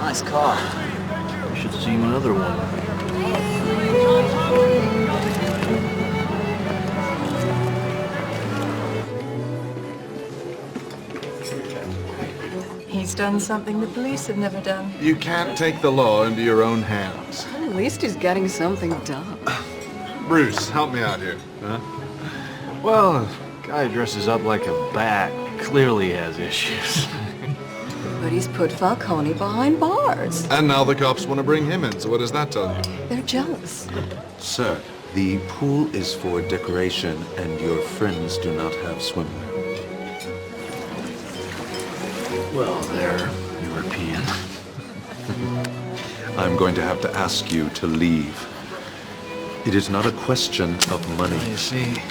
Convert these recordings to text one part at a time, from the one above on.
Nice car. We should see him another one. He's done something the police have never done. You can't take the law into your own hands. Well, at least he's getting something done. Bruce, help me out here. Huh? Well, a guy dresses up like a bat clearly has issues. But he's put Falcone behind bars. And now the cops want to bring him in, so what does that tell you? They're jealous. Sir, the pool is for decoration, and your friends do not have swimwear. Well, they're European. I'm going to have to ask you to leave. It is not a question of money. You see,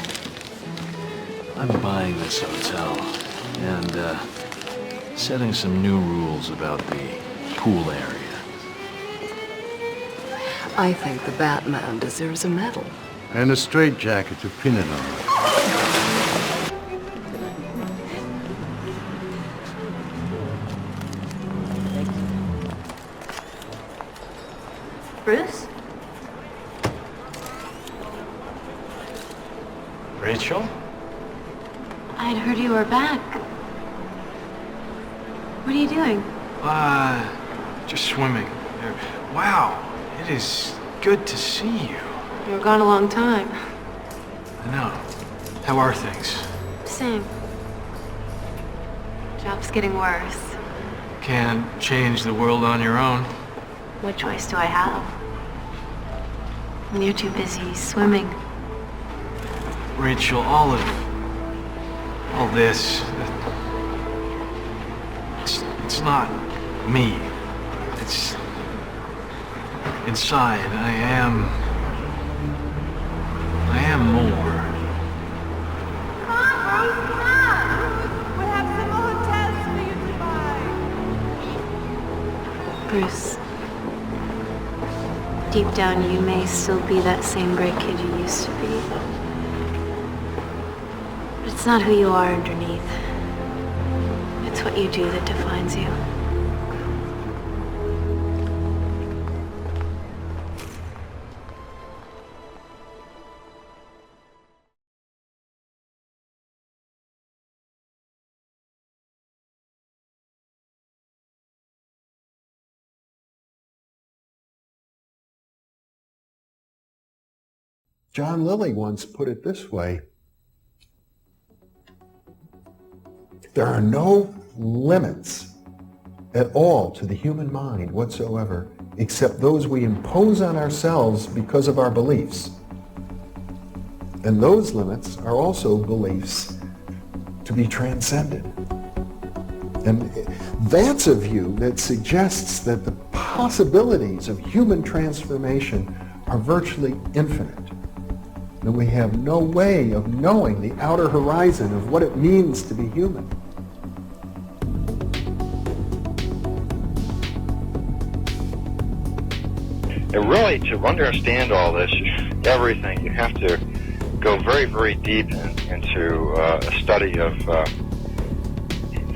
I'm buying this hotel and setting some new rules about the pool area. I think the Batman deserves a medal. And a straitjacket to pin it on. Bruce? Rachel? I'd heard you were back. What are you doing? Just swimming. Wow, it is good to see you. You were gone a long time. I know. How are things? Same. Job's getting worse. Can't change the world on your own. What choice do I have? When you're too busy swimming. Rachel, all this, it's not me. It's inside. I am more. Come on, Bruce, come on! We'll have some more hotels for you to buy. Bruce, deep down you may still be that same great kid you used to be. But it's not who you are underneath. It's what you do that defines you. John Lilly once put it this way: there are no limits at all to the human mind whatsoever, except those we impose on ourselves because of our beliefs. And those limits are also beliefs to be transcended. And that's a view that suggests that the possibilities of human transformation are virtually infinite. And we have no way of knowing the outer horizon of what it means to be human. And really, to understand all this, everything, you have to go very, very deep into a study of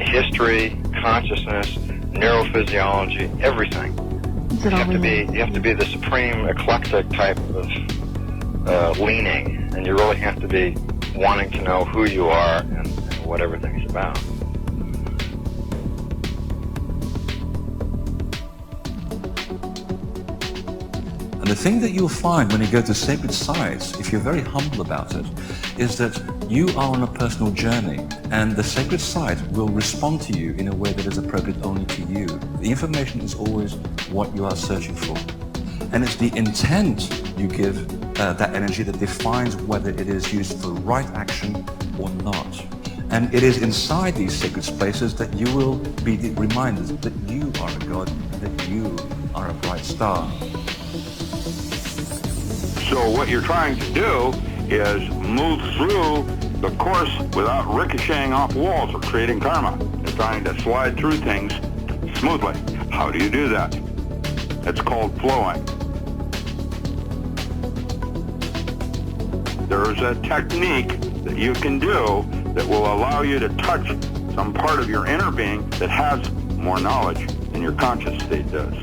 history, consciousness, neurophysiology, everything. You have to be the supreme eclectic type of leaning, and you really have to be wanting to know who you are and what everything's about. And the thing that you'll find when you go to sacred sites, if you're very humble about it, is that you are on a personal journey, and the sacred site will respond to you in a way that is appropriate only to you. The information is always what you are searching for. And it's the intent you give that energy that defines whether it is used for right action or not. And it is inside these sacred spaces that you will be reminded that you are a god, that you are a bright star. So what you're trying to do is move through the course without ricocheting off walls or creating karma. You're trying to slide through things smoothly. How do you do that? It's called flowing. There's a technique that you can do that will allow you to touch some part of your inner being that has more knowledge and your conscious state does.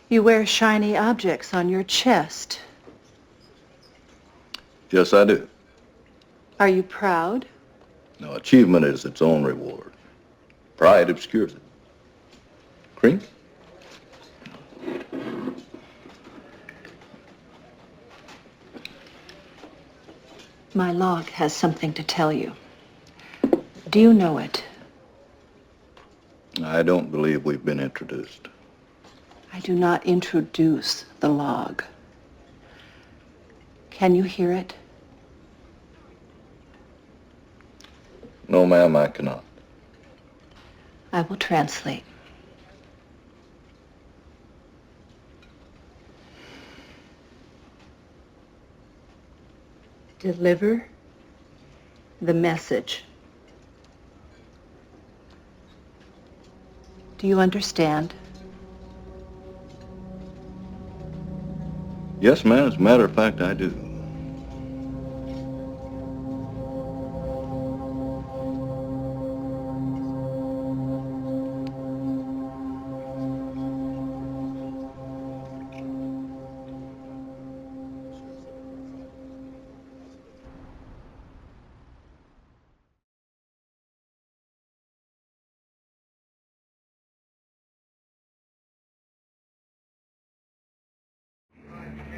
You wear shiny objects on your chest. Yes, I do. Are you proud? No, achievement is its own reward. Pride obscures it. Cream? My log has something to tell you. Do you know it? I don't believe we've been introduced. I do not introduce the log. Can you hear it? No, ma'am, I cannot. I will translate. Deliver the message. Do you understand? Yes, ma'am, as a matter of fact, I do.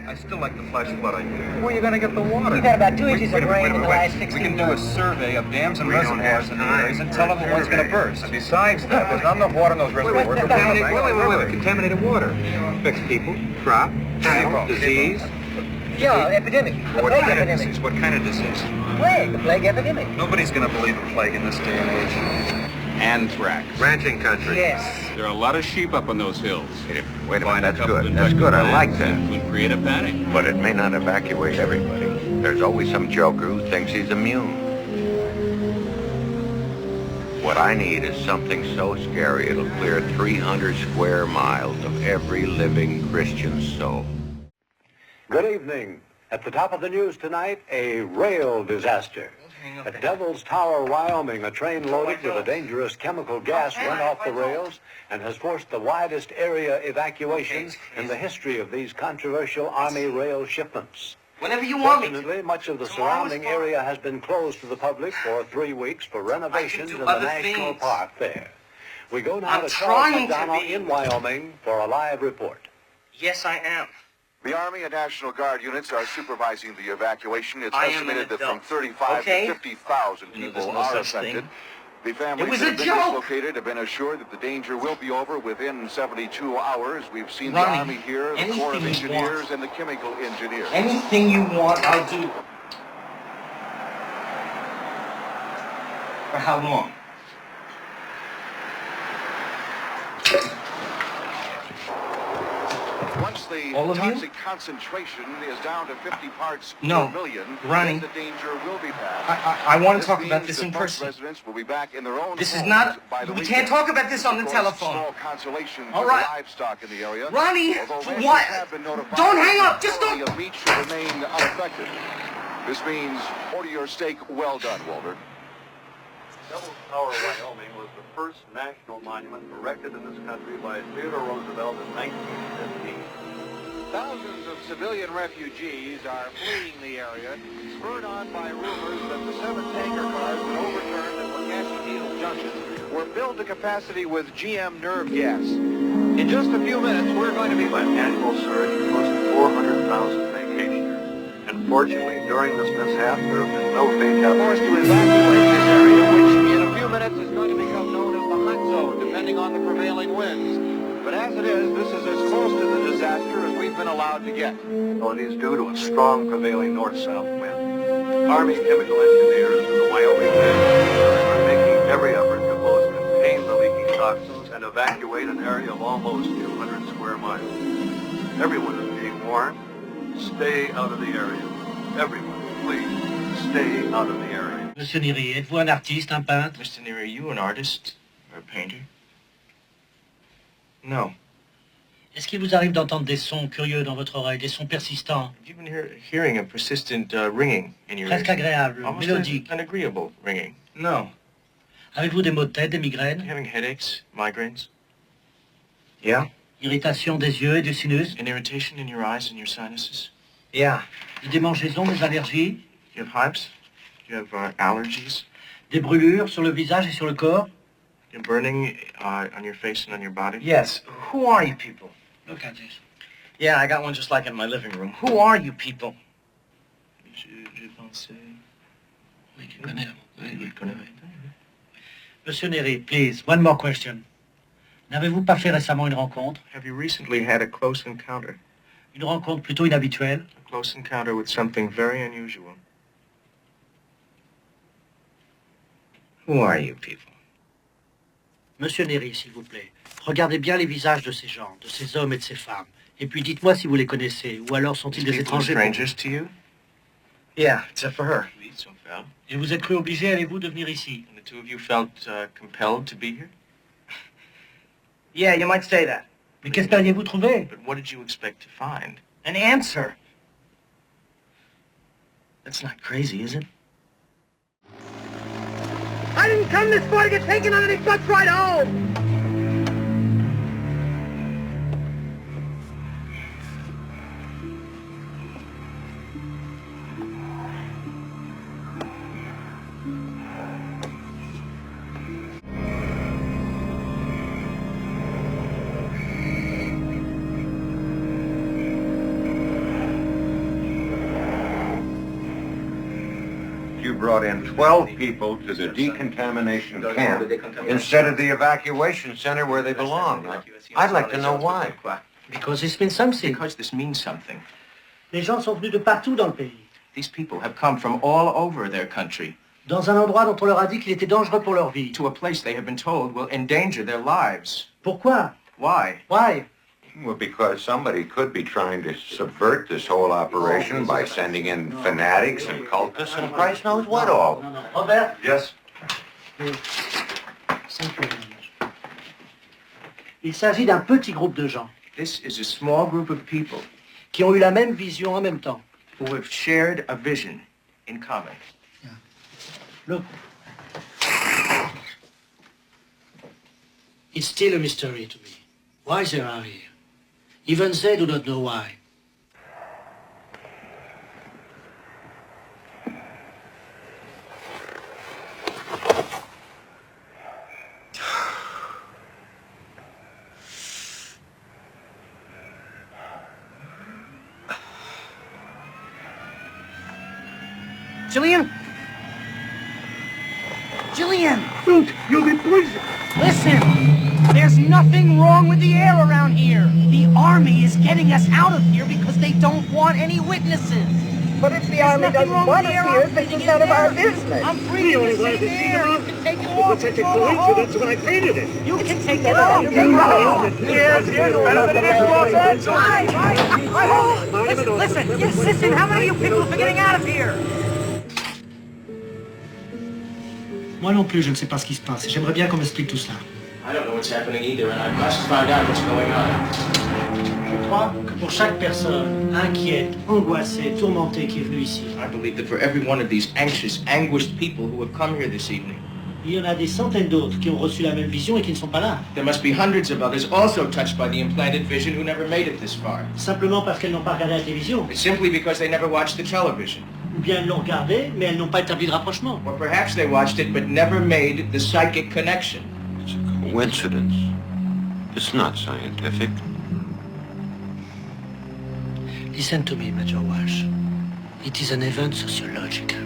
I still like the flash flood idea. Where are you going to get the water? We've had about 2 inches of rain in the last 16 We can do a survey of dams and reservoirs in the areas and tell them when's going to burst. And besides that, there's not enough water in those reservoirs. Wait. Contaminated water. Affects people, crop, animal, disease. Yeah, epidemic. What kind of disease? What kind of disease? Plague, the plague epidemic. Nobody's going to believe a plague in this day and age. Anthrax. Ranching country. Yes. There are a lot of sheep up on those hills. Wait a minute, that's good. That's good. I like that. It would create a panic. But it may not evacuate everybody. There's always some joker who thinks he's immune. What I need is something so scary it'll clear 300 square miles of every living Christian soul. Good evening. At the top of the news tonight, a rail disaster. At Devil's Tower, Wyoming, a train loaded with a dangerous chemical gas went off the rails and has forced the widest area evacuation in the history of these controversial Army rail shipments. Whenever you want me to. Fortunately, much of the surrounding area has been closed to the public for 3 weeks for renovations in the National Park there. We go now to Charles McDonough in Wyoming for a live report. Yes, I am. The Army and National Guard units are supervising the evacuation. It's estimated that from 35 to 50,000 people are affected. The families that have been dislocated have been assured that the danger will be over within 72 hours. We've seen the Army here, the Corps of Engineers, and the Chemical Engineers. Anything you want, I'll do. For how long? Once the toxic concentration is down to 50 parts per million, then the danger will be passed. I want to talk about this in person. Residents will be back in their own This is not. We can't talk about this on the telephone. Small consolation All for right. the livestock in the area. Ronnie, what? Don't hang up. Just don't. The meat should remain unaffected. This means order your steak well done, Walter. Devil's Tower, Wyoming was the first national monument erected in this country by Theodore Roosevelt in 1915. Thousands of civilian refugees are fleeing the area, spurred on by rumors that the 7 tanker cars that overturned at Wakashie Needle Junction were filled to capacity with GM nerve gas. In just a few minutes, we're going to be by an annual surge close to 400,000 vacationers. Unfortunately, during this mishap, there have been no fatalities. Forced to evacuate this area, which in a few minutes is going to become known as the hot zone, depending on the prevailing winds. But as it is, this is as close to the disaster as we've been allowed to get. Well, it is due to a strong prevailing north-south wind. Army chemical engineers and the Wyoming military are making every effort to both contain the leaking toxins and evacuate an area of almost 200 square miles. Everyone is being warned, stay out of the area. Everyone, please, stay out of the area. Monsieur Neary, êtes-vous un artiste, un peintre? Mr. Neary, are you an artist or a painter? No. Est-ce qu'il vous arrive d'entendre des sons curieux dans votre oreille, des sons persistants? You've been hearing a persistent ringing in your Presque ears. agréable, Almost mélodique. an agreeable ringing. No. Avez-vous des maux de tête, des migraines? Having headaches, migraines? Yeah. Irritation des yeux et du sinus? An irritation in your eyes and your sinuses? Yeah. Des démangeaisons, des allergies? You have hives? You have allergies? Des brûlures sur le visage et sur le corps? You're burning on your face and on your body? Yes. Who are you people? Look at this. Yeah, I got one just like it in my living room. Who are you people? Je pensais... Oui, je connais. Monsieur Neary, please, one more question. N'avez-vous pas fait récemment une rencontre? Have you recently had a close encounter? Une rencontre plutôt inhabituelle? A close encounter with something very unusual. Who are you people? Monsieur Neary, s'il vous plaît, regardez bien les visages de ces gens, de ces hommes et de ces femmes. Et puis dites-moi si vous les connaissez, ou alors sont-ils des étrangers? Strangers to you? Yeah, except for her. Oui, sauf elle. Et vous êtes cru obligé, allez-vous, de venir ici? And the two of you felt compelled to be here? Yeah, you might say that. Mais qu'espériez-vous trouver? But what did you expect to find? An answer. That's not crazy, is it? I didn't come this far to get taken on any bus ride home! You brought in 12 people to the decontamination camp instead of the evacuation center where they belong. I'd like to know why. Because this means something. Because this means something. Les gens sont venus de partout dans le pays. These people have come from all over their country. Dans un endroit dont on leur a dit qu'il était dangereux pour leur vie. To a place they have been told will endanger their lives. Pourquoi? Why? Why? Well, because somebody could be trying to subvert this whole operation by sending in fanatics and cultists and Christ knows what all. Robert? Yes? Il s'agit d'un petit groupe de gens. This is a small group of people qui ont eu la même vision en même temps. Who have shared a vision in common. Yeah. Look. It's still a mystery to me. Why they are here? Even they do not know why. Jillian? Jillian! Don't! You'll be poisoned! Listen! There's nothing wrong with the air around here. The Army is getting us out of here because they don't want any witnesses. But if the Army doesn't want us here, this is none of our business. I'm breathing the same air. You can take it off. It's such a coincidence when I painted it. You can take it off. Yes, better than this was. Listen, yes, listen. How many of you people are getting out of here? Moi non plus, je ne sais pas ce qui se passe. J'aimerais bien qu'on m'explique tout cela. I don't know what's happening either, and I must find out what's going on. Je crois que pour chaque personne inquiète, angoissée, tourmentée qui est venue ici, I believe that for every one of these anxious, anguished people who have come here this evening, il y en a des centaines d'autres qui ont reçu la même vision et qui ne sont pas là. There must be hundreds of others also touched by the implanted vision who never made it this far. Simplement parce qu'elles n'ont pas regardé la télévision. It's simply because they never watched the television. Ou bien elles l'ont regardé, mais elles n'ont pas établi de rapprochement. Or perhaps they watched it but never made the psychic connection. It's a coincidence. It's not scientific. Listen to me, Major Walsh. It is an event sociological.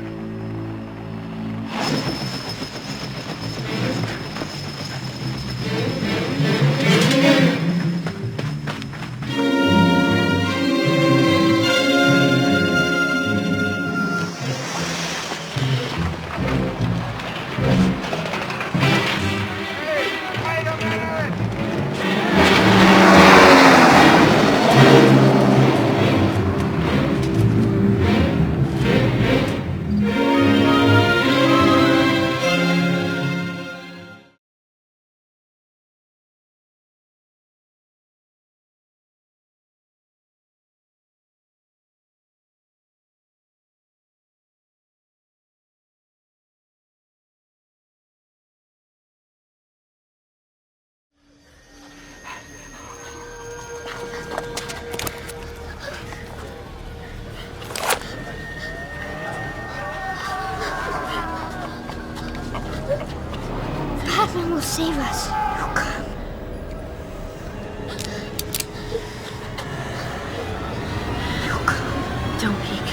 Pac-Man will save us. He'll come. He'll come. Don't peek.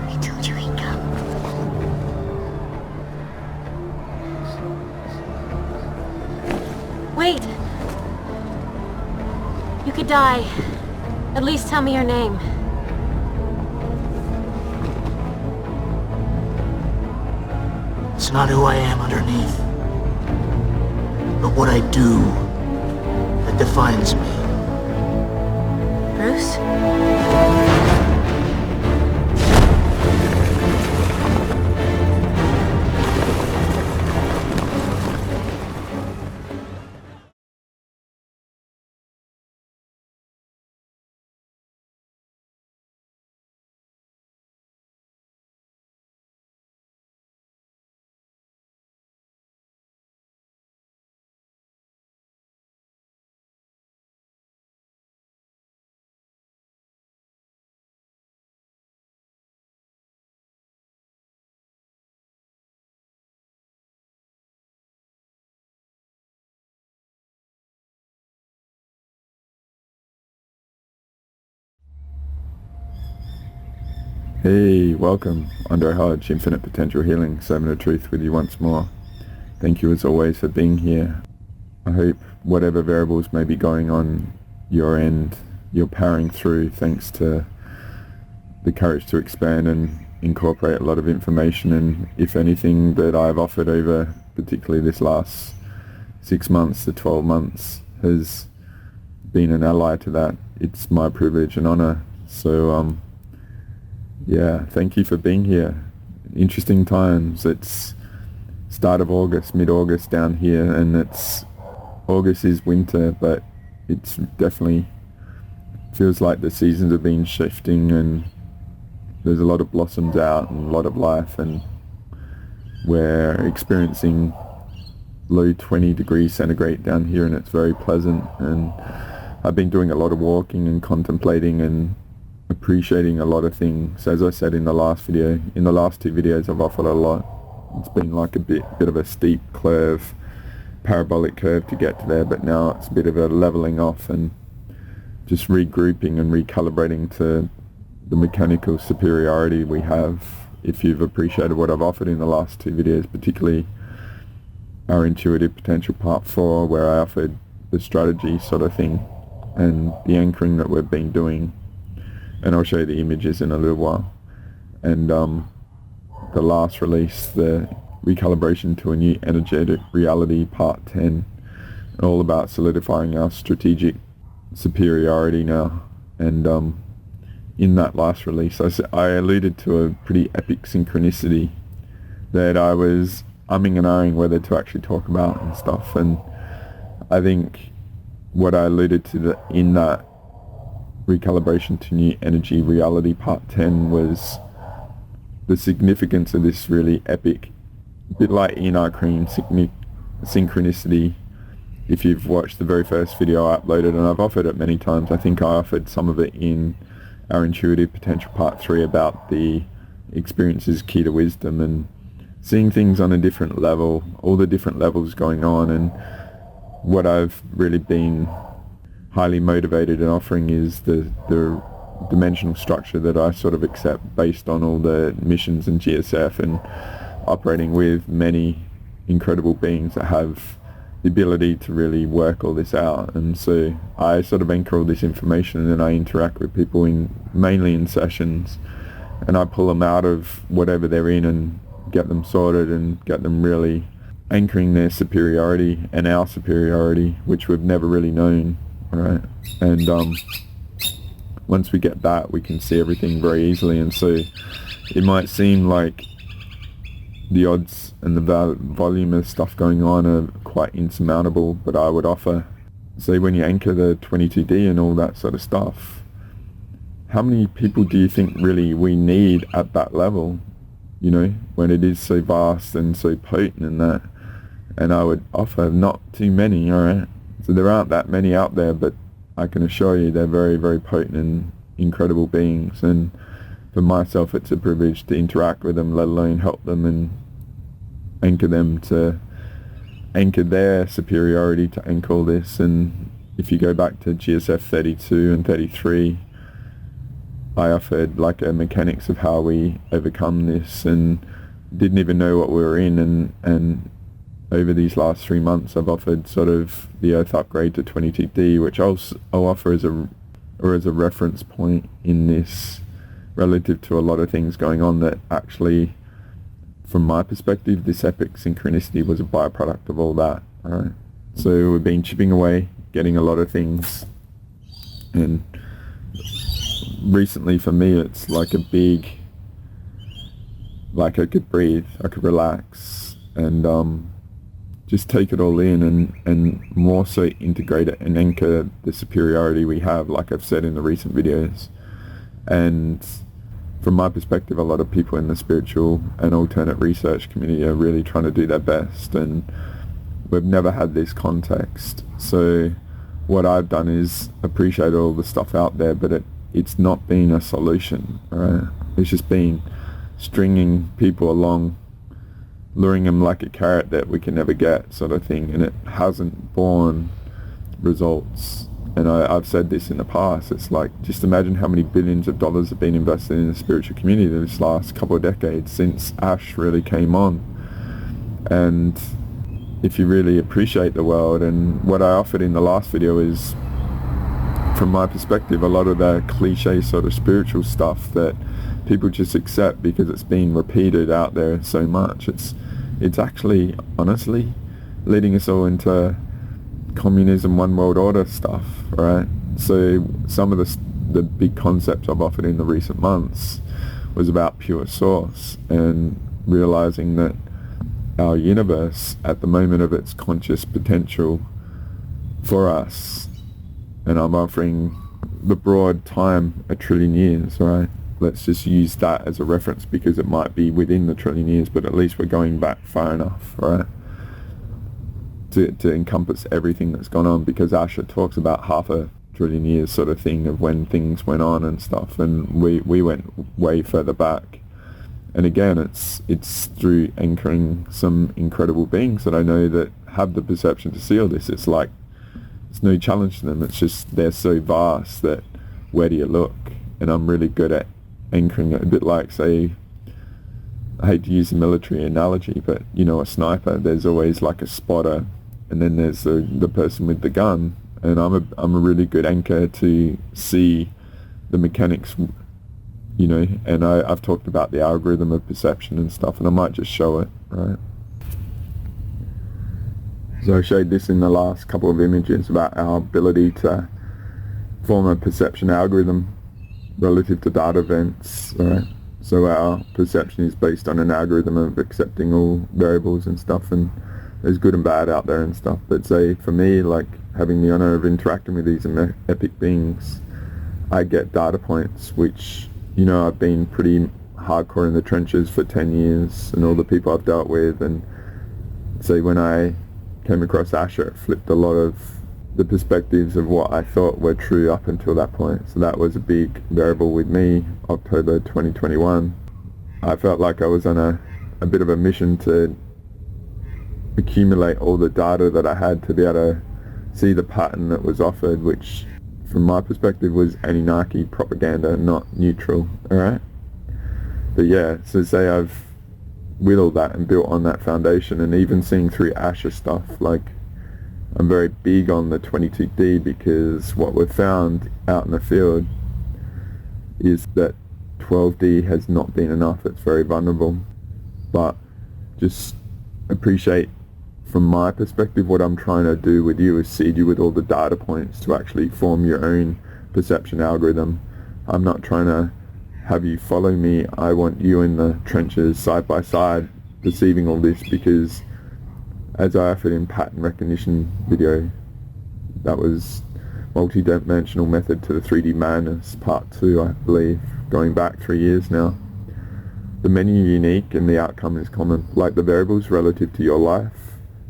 I told you he'd come. Wait! You could die. At least tell me your name. It's not who I am underneath, but what I do that defines me. Bruce? Hey, welcome. Andre Hodge, Infinite Potential Healing, serving the truth with you once more. Thank you as always for being here. I hope whatever variables may be going on your end, you're powering through thanks to the courage to expand and incorporate a lot of information, and if anything that I've offered over particularly this last 6 months to 12 months has been an ally to that, it's my privilege and honor. So yeah, thank you for being here. Interesting times. It's start of August, mid-August down here, and August is winter, but it's definitely feels like the seasons have been shifting and there's a lot of blossoms out and a lot of life, and we're experiencing low 20 degrees centigrade down here, and it's very pleasant. And I've been doing a lot of walking and contemplating and appreciating a lot of things. As I said in the last video, in the last two videos I've offered a lot. It's been like a bit of a steep curve, parabolic curve to get to there, but now it's a bit of a leveling off and just regrouping and recalibrating to the mechanical superiority we have. If you've appreciated what I've offered in the last two videos, particularly our intuitive potential part 4, where I offered the strategy sort of thing and the anchoring that we've been doing, and I'll show you the images in a little while. And the last release, the recalibration to a new energetic reality part 10, all about solidifying our strategic superiority now. And in that last release I alluded to a pretty epic synchronicity that I was umming and ahhing whether to actually talk about and stuff, and I think what I alluded to in that recalibration to new energy reality part 10 was the significance of this really epic, bit like Enoch Cream synchronicity. If you've watched the very first video I uploaded, and I've offered it many times, I think I offered some of it in our intuitive potential part 3 about the experiences key to wisdom and seeing things on a different level, all the different levels going on. And what I've really been highly motivated in offering is the dimensional structure that I sort of accept based on all the missions and GSF, and operating with many incredible beings that have the ability to really work all this out. And so I sort of anchor all this information, and then I interact with people mainly in sessions, and I pull them out of whatever they're in and get them sorted and get them really anchoring their superiority and our superiority, which we've never really known, right? And once we get that, we can see everything very easily. And so it might seem like the odds and the volume of stuff going on are quite insurmountable, but I would offer, say, when you anchor the 22D and all that sort of stuff, how many people do you think really we need at that level? you know, when it is so vast and so potent and that. And I would offer not too many, alright? So there aren't that many out there, but I can assure you they're very, very potent and incredible beings. And for myself, it's a privilege to interact with them, let alone help them and anchor them, to anchor their superiority, to anchor all this. And if you go back to GSF 32 and 33, I offered like a mechanics of how we overcome this, and didn't even know what we were in. And over these last 3 months, I've offered sort of the Earth upgrade to 22D, which I'll offer as a reference point in this, relative to a lot of things going on that actually, from my perspective, this epic synchronicity was a byproduct of all that. Alright, so we've been chipping away, getting a lot of things, and recently for me it's like a big, like I could breathe, I could relax, and just take it all in, and more so integrate it and anchor the superiority we have, like I've said in the recent videos. And from my perspective, a lot of people in the spiritual and alternate research community are really trying to do their best, and we've never had this context. So what I've done is appreciate all the stuff out there, but it's not been a solution, right? It's just been stringing people along, luring them like a carrot that we can never get, sort of thing, and it hasn't borne results. And I've said this in the past, it's like, just imagine how many billions of dollars have been invested in the spiritual community this last couple of decades since Ash really came on. And if you really appreciate the world, and what I offered in the last video is, from my perspective, a lot of the cliche sort of spiritual stuff that people just accept because it's been repeated out there so much, it's actually honestly leading us all into communism, one world order stuff, right? So some of the big concepts I've offered in the recent months was about pure source, and realizing that our universe at the moment of its conscious potential for us, and I'm offering the broad time 1 trillion years, right? Let's just use that as a reference because it might be within the 1 trillion years, but at least we're going back far enough, right? To encompass everything that's gone on, because Asha talks about 500 billion years sort of thing of when things went on and stuff, and we went way further back. And again, it's through anchoring some incredible beings that I know that have the perception to see all this. It's like, it's no challenge to them, it's just they're so vast that where do you look? And I'm really good at anchoring it, a bit like, say, I hate to use a military analogy, but you know, a sniper, there's always like a spotter, and then there's the person with the gun, and I'm a really good anchor to see the mechanics, you know, and I've talked about the algorithm of perception and stuff, and I might just show it, right? So I showed this in the last couple of images about our ability to form a perception algorithm relative to data events, right? So our perception is based on an algorithm of accepting all variables and stuff, and there's good and bad out there and stuff. But say for me, like having the honor of interacting with these epic beings, I get data points which, you know, I've been pretty hardcore in the trenches for 10 years and all the people I've dealt with, and say when I came across Asher, it flipped a lot of the perspectives of what I thought were true up until that point. So that was a big variable with me. October 2021, I felt like I was on a bit of a mission to accumulate all the data that I had to be able to see the pattern that was offered, which from my perspective was Anunnaki propaganda, not neutral, alright? But yeah, so say I've whittled that and built on that foundation, and even seeing through Asher stuff, like I'm very big on the 22D, because what we've found out in the field is that 12D has not been enough. It's very vulnerable. But just appreciate, from my perspective, what I'm trying to do with you is seed you with all the data points to actually form your own perception algorithm. I'm not trying to have you follow me. I want you in the trenches side by side perceiving all this, because as I offered in pattern recognition video, that was multi-dimensional method to the 3D madness part 2, I believe, going back 3 years now. the menu unique and the outcome is common. Like the variables relative to your life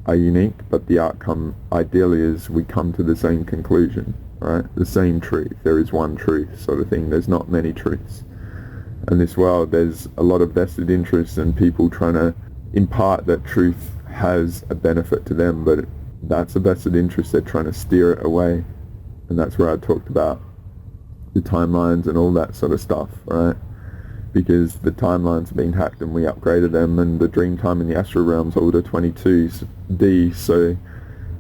are unique, but the outcome ideally is we come to the same conclusion, right? The same truth. There is one truth sort of thing. There's not many truths. In this world, there's a lot of vested interest in people trying to impart that truth has a benefit to them, but that's a vested interest. They're trying to steer it away. And that's where I talked about the timelines and all that sort of stuff, right? Because the timelines have been hacked and we upgraded them, and the dream time in the astral realm's order 22D, so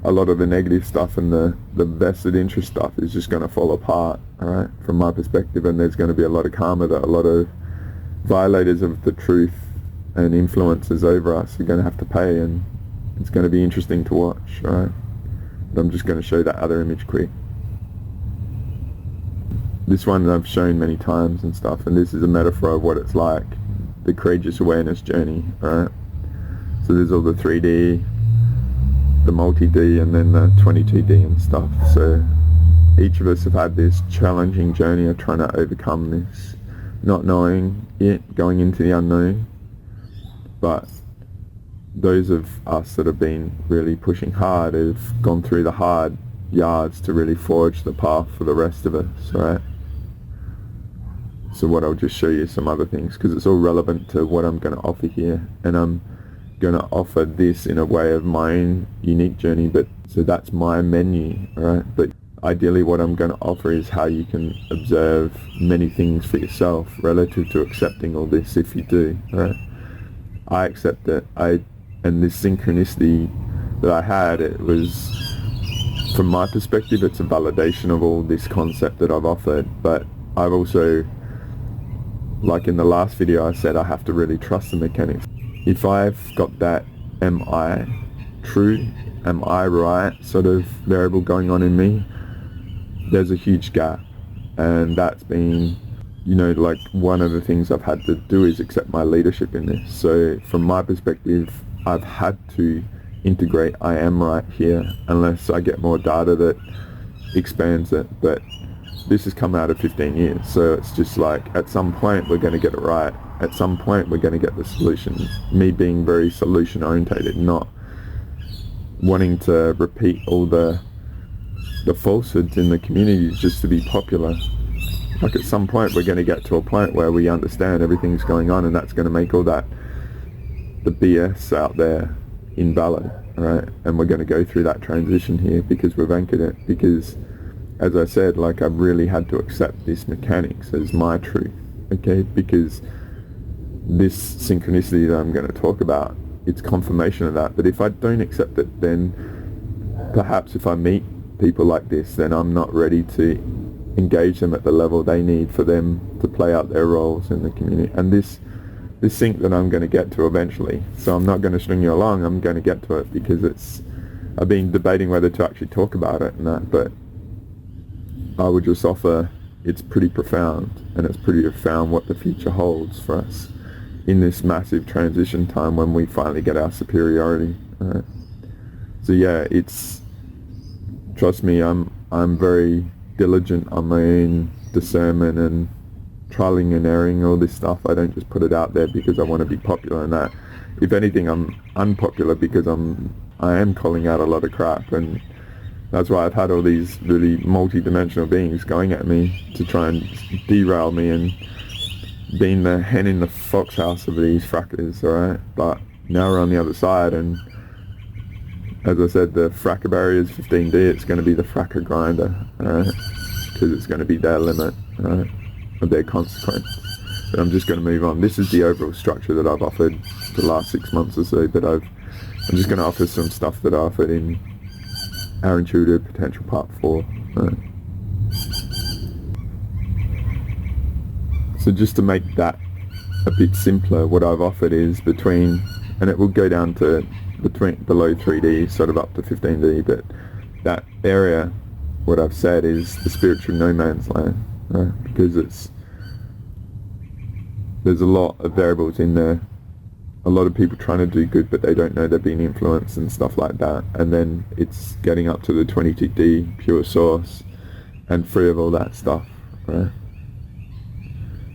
a lot of the negative stuff and the vested interest stuff is just going to fall apart, alright, from my perspective, and there's going to be a lot of karma that a lot of violators of the truth and influencers over us are going to have to pay, and it's going to be interesting to watch, alright? But I'm just going to show that other image quick. This one I've shown many times and stuff, and this is a metaphor of what it's like, the courageous awareness journey, alright? So there's all the 3D, the multi-D, and then the 22D and stuff. So each of us have had this challenging journey of trying to overcome this, not knowing it, going into the unknown. But those of us that have been really pushing hard have gone through the hard yards to really forge the path for the rest of us, right? So what I'll just show you some other things, because it's all relevant to what I'm going to offer here, and I'm going to offer this in a way of my own unique journey, but so that's my menu, right? But ideally what I'm going to offer is how you can observe many things for yourself relative to accepting all this if you do, right? I accept it. And this synchronicity that I had, it was, from my perspective, it's a validation of all this concept that I've offered, but I've also, like in the last video I said, I have to really trust the mechanics. If I've got that am I true, am I right sort of variable going on in me, there's a huge gap, and that's been, you know, like one of the things I've had to do is accept my leadership in this. So from my perspective, I've had to integrate I am right here unless I get more data that expands it. But this has come out of 15 years, so it's just like at some point we're going to get it right. At some point we're going to get the solution. Me being very solution orientated, not wanting to repeat all the falsehoods in the community just to be popular. Like at some point we're going to get to a point where we understand everything's going on, and that's going to make all that, the BS out there, invalid, right? And we're going to go through that transition here because we've anchored it. Because as I said, like I've really had to accept this mechanics as my truth, okay? Because this synchronicity that I'm going to talk about, it's confirmation of that. But if I don't accept it, then perhaps if I meet people like this, then I'm not ready to engage them at the level they need for them to play out their roles in the community. And this sync that I'm going to get to eventually, so I'm not going to string you along, I'm going to get to it, because it's, I've been debating whether to actually talk about it and that, but I would just offer, it's pretty profound, and it's pretty profound what the future holds for us in this massive transition time when we finally get our superiority, right? So yeah, it's, trust me, I'm very diligent on my own discernment and trialing and erroring, all this stuff. I don't just put it out there because I want to be popular and that. If anything, I'm unpopular because I am calling out a lot of crap, and that's why I've had all these really multi-dimensional beings going at me to try and derail me and being the hen in the fox house of these frackers, alright? But now we're on the other side, and as I said, the fracker barrier is 15D, it's going to be the fracker grinder, alright? Because it's going to be their limit, alright, of their consequence. But I'm just going to move on. This is the overall structure that I've offered for the last 6 months or so, but I'm just going to offer some stuff that I offered in our intuitive potential part 4. Right. So just to make that a bit simpler, what I've offered is between, and it will go down to between below 3D, sort of up to 15D, but that area, what I've said is the spiritual no man's land, right? Because there's a lot of variables in there, a lot of people trying to do good but they don't know they're being influenced and stuff like that, and then it's getting up to the 22D pure source and free of all that stuff, right?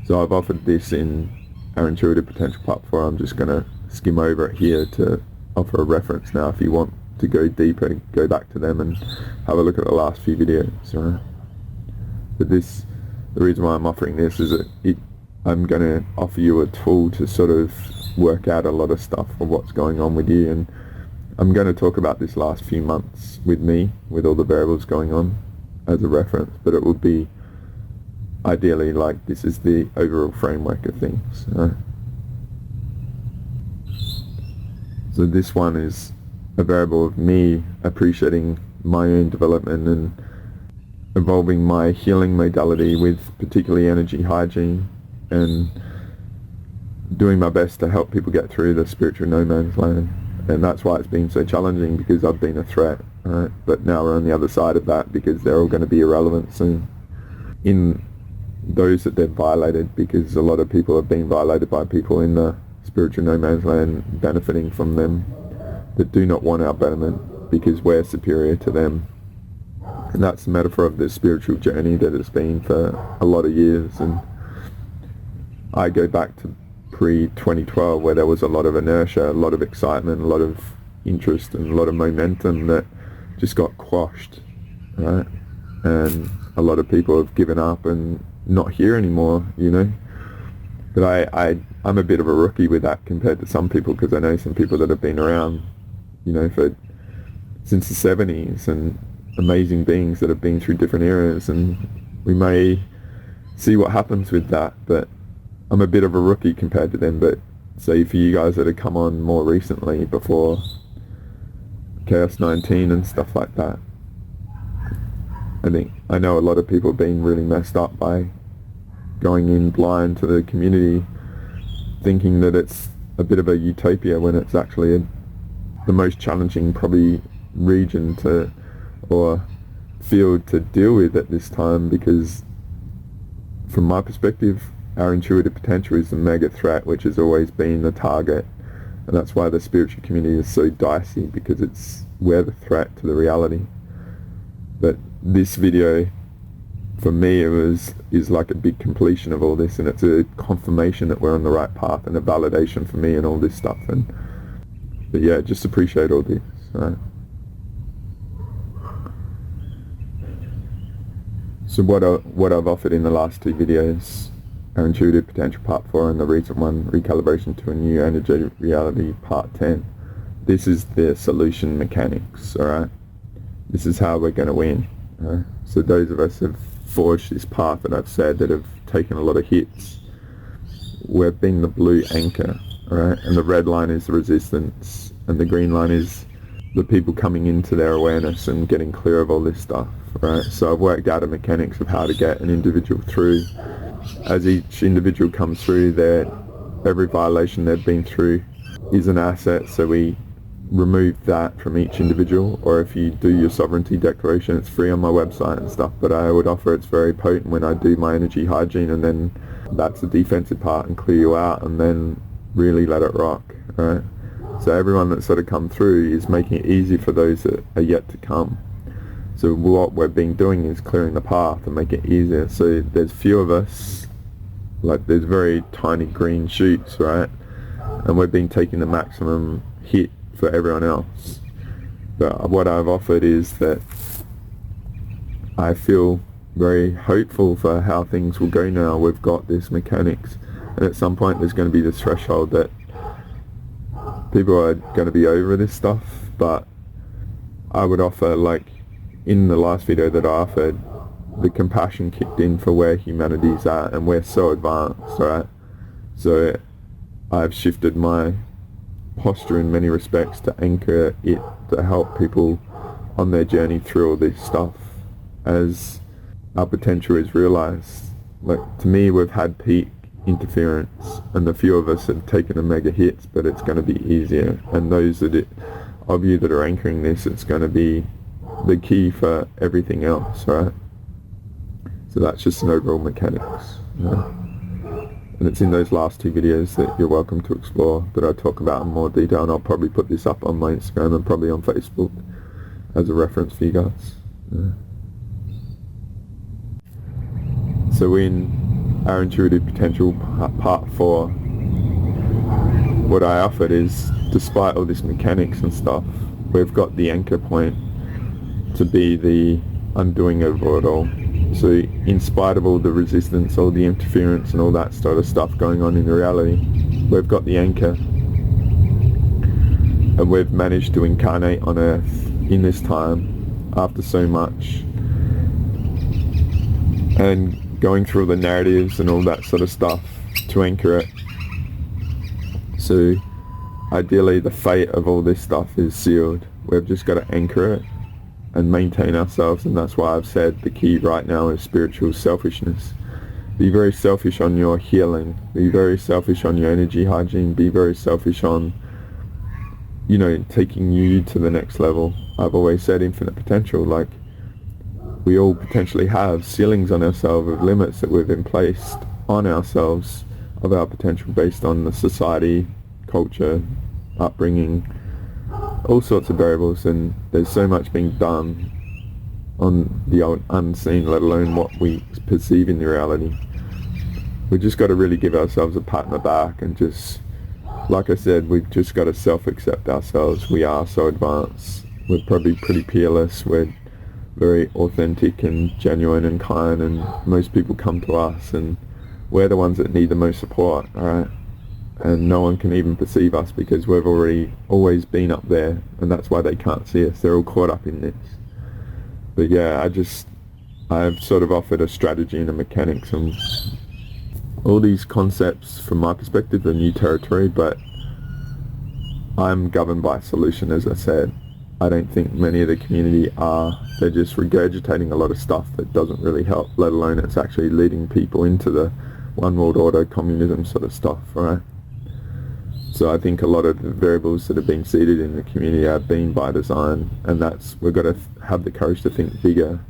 So I've offered this in our intuitive potential part 4. I'm just going to skim over it here to offer a reference now. If you want to go deeper, go back to them and have a look at the last few videos, right? But the reason why I'm offering this is that I'm going to offer you a tool to sort of work out a lot of stuff of what's going on with you, and I'm going to talk about this last few months with me, with all the variables going on as a reference, but it would be ideally like this is the overall framework of things. Right? So this one is a variable of me appreciating my own development and evolving my healing modality with particularly energy hygiene and doing my best to help people get through the spiritual no man's land. And that's why it's been so challenging, because I've been a threat, right? But now we're on the other side of that, because they're all going to be irrelevant soon. In those that they've violated, because a lot of people have been violated by people in the spiritual no man's land benefiting from them, that do not want our betterment because we're superior to them. And that's the metaphor of the spiritual journey that it's been for a lot of years. And I go back to pre-2012, where there was a lot of inertia, a lot of excitement, a lot of interest and a lot of momentum that just got quashed, right? And a lot of people have given up and not here anymore, you know. But I'm a bit of a rookie with that compared to some people, because I know some people that have been around, you know, since the 70s, and amazing beings that have been through different eras, and we may see what happens with that, but I'm a bit of a rookie compared to them. But say for you guys that have come on more recently, before Chaos 19 and stuff like that, I know a lot of people have been really messed up by going in blind to the community, thinking that it's a bit of a utopia, when it's actually the most challenging probably region or field to deal with at this time, because from my perspective, our intuitive potential is the mega threat, which has always been the target. And that's why the spiritual community is so dicey, because we're the threat to the reality. But this video, for me, is like a big completion of all this, and it's a confirmation that we're on the right path, and a validation for me and all this stuff. But yeah, just appreciate all this, right? So what I've offered in the last 2 videos, our intuitive potential part 4 and the recent one, recalibration to a new energetic reality part 10, this is the solution mechanics, alright? This is how we're going to win. Right? So those of us have forged this path that I've said, that have taken a lot of hits, we've been the blue anchor, alright? And the red line is the resistance, and the green line is the people coming into their awareness and getting clear of all this stuff, right? So I've worked out the mechanics of how to get an individual through. As each individual comes through, every violation they've been through is an asset, so we remove that from each individual. Or if you do your sovereignty declaration, it's free on my website and stuff, but I would offer it's very potent when I do my energy hygiene, and then that's the defensive part, and clear you out, and then really let it rock, right? So everyone that's sort of come through is making it easy for those that are yet to come. So what we've been doing is clearing the path and make it easier. So there's few of us, like there's very tiny green shoots, right? And we've been taking the maximum hit for everyone else. But what I've offered is that I feel very hopeful for how things will go now. We've got this mechanics, and at some point there's going to be this threshold that people are going to be over this stuff. But I would offer, like in the last video that I offered, the compassion kicked in for where humanity's at, and we're so advanced, right? So I've shifted my posture in many respects to anchor it, to help people on their journey through all this stuff as our potential is realized. Like, to me, we've had peak interference, and the few of us have taken the mega hits, but it's going to be easier. And those of you that are anchoring this, it's going to be the key for everything else, right? So that's just an overall mechanics, right? And it's in those last 2 videos that you're welcome to explore, that I talk about in more detail, and I'll probably put this up on my Instagram and probably on Facebook as a reference for you guys. Yeah. So in our intuitive potential part 4, what I offered is, despite all this mechanics and stuff, we've got the anchor point to be the undoing of it all. So in spite of all the resistance, all the interference and all that sort of stuff going on in reality, we've got the anchor, and we've managed to incarnate on Earth in this time after so much, and going through all the narratives and all that sort of stuff to anchor it. So ideally the fate of all this stuff is sealed. We've just got to anchor it and maintain ourselves, and that's why I've said the key right now is spiritual selfishness. Be very selfish on your healing, be very selfish on your energy hygiene, be very selfish on, you know, taking you to the next level. I've always said infinite potential, like we all potentially have ceilings on ourselves of limits that we've placed on ourselves of our potential based on the society, culture, upbringing, all sorts of variables, and there's so much being done on the unseen, let alone what we perceive in the reality. We just got to really give ourselves a pat on the back and just, like I said, we've just got to self-accept ourselves. We are so advanced. We're probably pretty peerless. We're very authentic and genuine and kind, and most people come to us, and we're the ones that need the most support, alright? And no one can even perceive us because we've always been up there, and that's why they can't see us. They're all caught up in this. But yeah, I've sort of offered a strategy and a mechanics, and all these concepts from my perspective are new territory, but I'm governed by solution, as I said. I don't think many of the community are. They're just regurgitating a lot of stuff that doesn't really help, let alone it's actually leading people into the one world order, communism sort of stuff, right? So I think a lot of the variables that have been seeded in the community have been by design, and we've got to have the courage to think bigger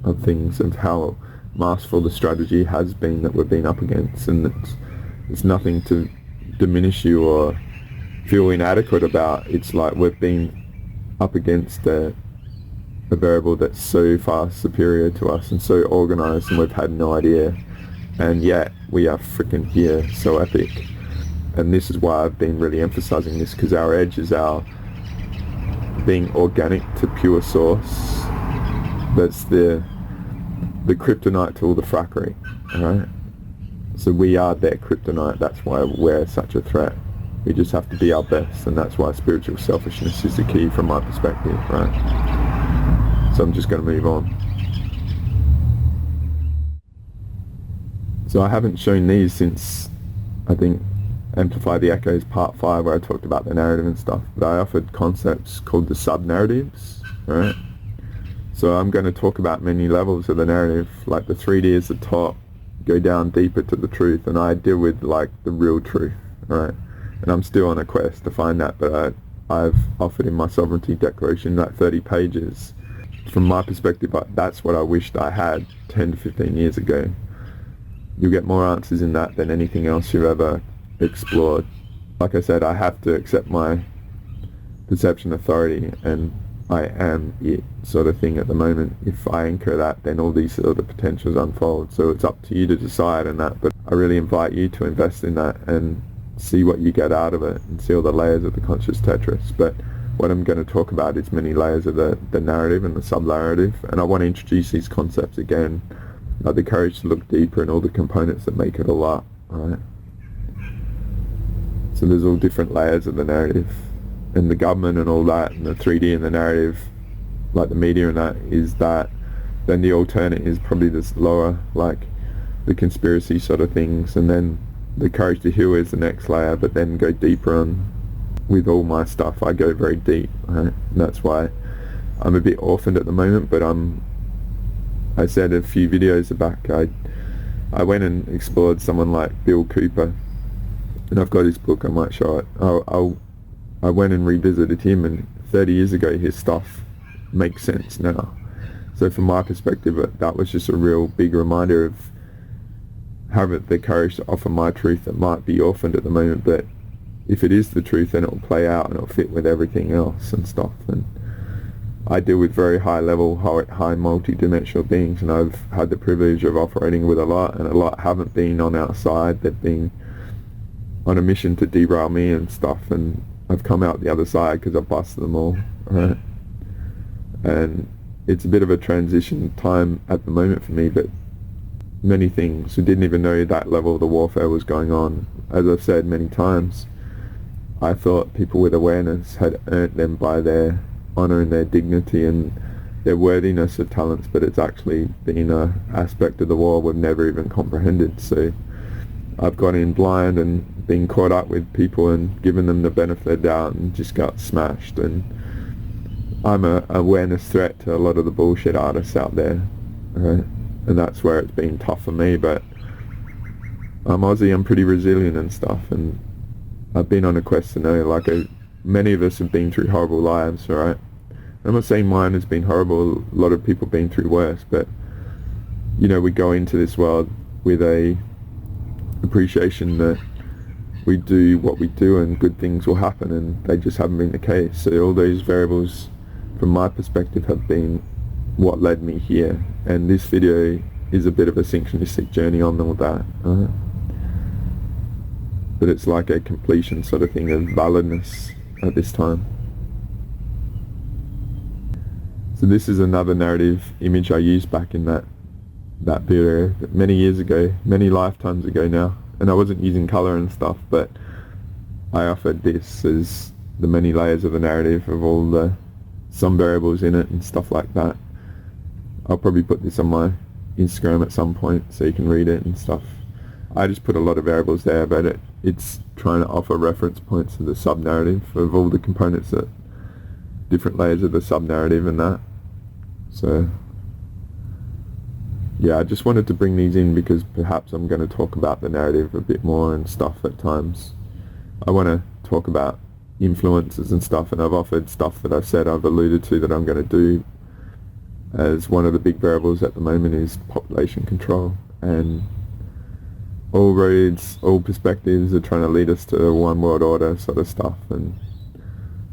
of things, of how masterful the strategy has been that we've been up against, and it's nothing to diminish you or feel inadequate about. It's like we've been up against a variable that's so far superior to us and so organized, and we've had no idea, and yet we are freaking here, so epic. And this is why I've been really emphasizing this, because our edge is our being organic to pure source. That's the kryptonite to all the frackery, alright? So we are their kryptonite. That's why we're such a threat. We just have to be our best, and that's why spiritual selfishness is the key from my perspective, right? So I'm just going to move on. So I haven't shown these since, I think, Amplify the Echoes Part 5, where I talked about the narrative and stuff, but I offered concepts called the sub-narratives, right? So I'm going to talk about many levels of the narrative, like the 3D is the top, go down deeper to the truth, and I deal with like the real truth, right? And I'm still on a quest to find that, but I've offered in my Sovereignty Declaration that 30 pages. From my perspective, that's what I wished I had 10 to 15 years ago. You'll get more answers in that than anything else you've ever explored. Like I said, I have to accept my perception authority, and I am it sort of thing at the moment. If I anchor that, then all these other potentials unfold. So it's up to you to decide on that, but I really invite you to invest in that and see what you get out of it and see all the layers of the conscious Tetris. But what I'm going to talk about is many layers of the narrative and the sub-narrative, and I want to introduce these concepts again, like the courage to look deeper and all the components that make it all up, right? So there's all different layers of the narrative, and the government and all that, and the 3D and the narrative, like the media and that, is that. Then the alternate is probably this lower, like the conspiracy sort of things, and then the courage to heal is the next layer, but then go deeper on. With all my stuff, I go very deep, right? And that's why I'm a bit orphaned at the moment, but I said a few videos back, I went and explored someone like Bill Cooper, and I've got his book, I might show it. I went and revisited him, and 30 years ago his stuff makes sense now. So from my perspective, that was just a real big reminder of having the courage to offer my truth that might be orphaned at the moment, but if it is the truth, then it'll play out and it'll fit with everything else and stuff. And I deal with very high level, high multi-dimensional beings, and I've had the privilege of operating with a lot, and a lot haven't been on our side. They've been on a mission to derail me and stuff, and I've come out the other side because I've busted them all, right? And it's a bit of a transition time at the moment for me, but many things, we didn't even know that level of the warfare was going on. As I've said many times, I thought people with awareness had earned them by their honour and their dignity and their worthiness of talents, but it's actually been an aspect of the war we've never even comprehended. So I've gone in blind and been caught up with people and given them the benefit of the doubt and just got smashed. And I'm an awareness threat to a lot of the bullshit artists out there, right? And that's where it's been tough for me, but I'm Aussie, I'm pretty resilient and stuff, and I've been on a quest to know, like, many of us have been through horrible lives, right? I'm not saying mine has been horrible, a lot of people have been through worse, but, you know, we go into this world with a appreciation that we do what we do and good things will happen, and they just haven't been the case. So all those variables, from my perspective, have been what led me here, and this video is a bit of a synchronistic journey on all that. But it's like a completion sort of thing of validness at this time. So this is another narrative image I used back in that video many years ago, many lifetimes ago now, and I wasn't using colour and stuff, but I offered this as the many layers of the narrative of all the some variables in it and stuff like that. I'll probably put this on my Instagram at some point so you can read it and stuff. I just put a lot of variables there, but it's trying to offer reference points to the sub-narrative of all the components, that different layers of the sub-narrative and that. So yeah, I just wanted to bring these in because perhaps I'm going to talk about the narrative a bit more and stuff at times. I want to talk about influences and stuff, and I've offered stuff that I've said I've alluded to that I'm going to do, as one of the big variables at the moment is population control, and all roads, all perspectives are trying to lead us to a one world order sort of stuff. And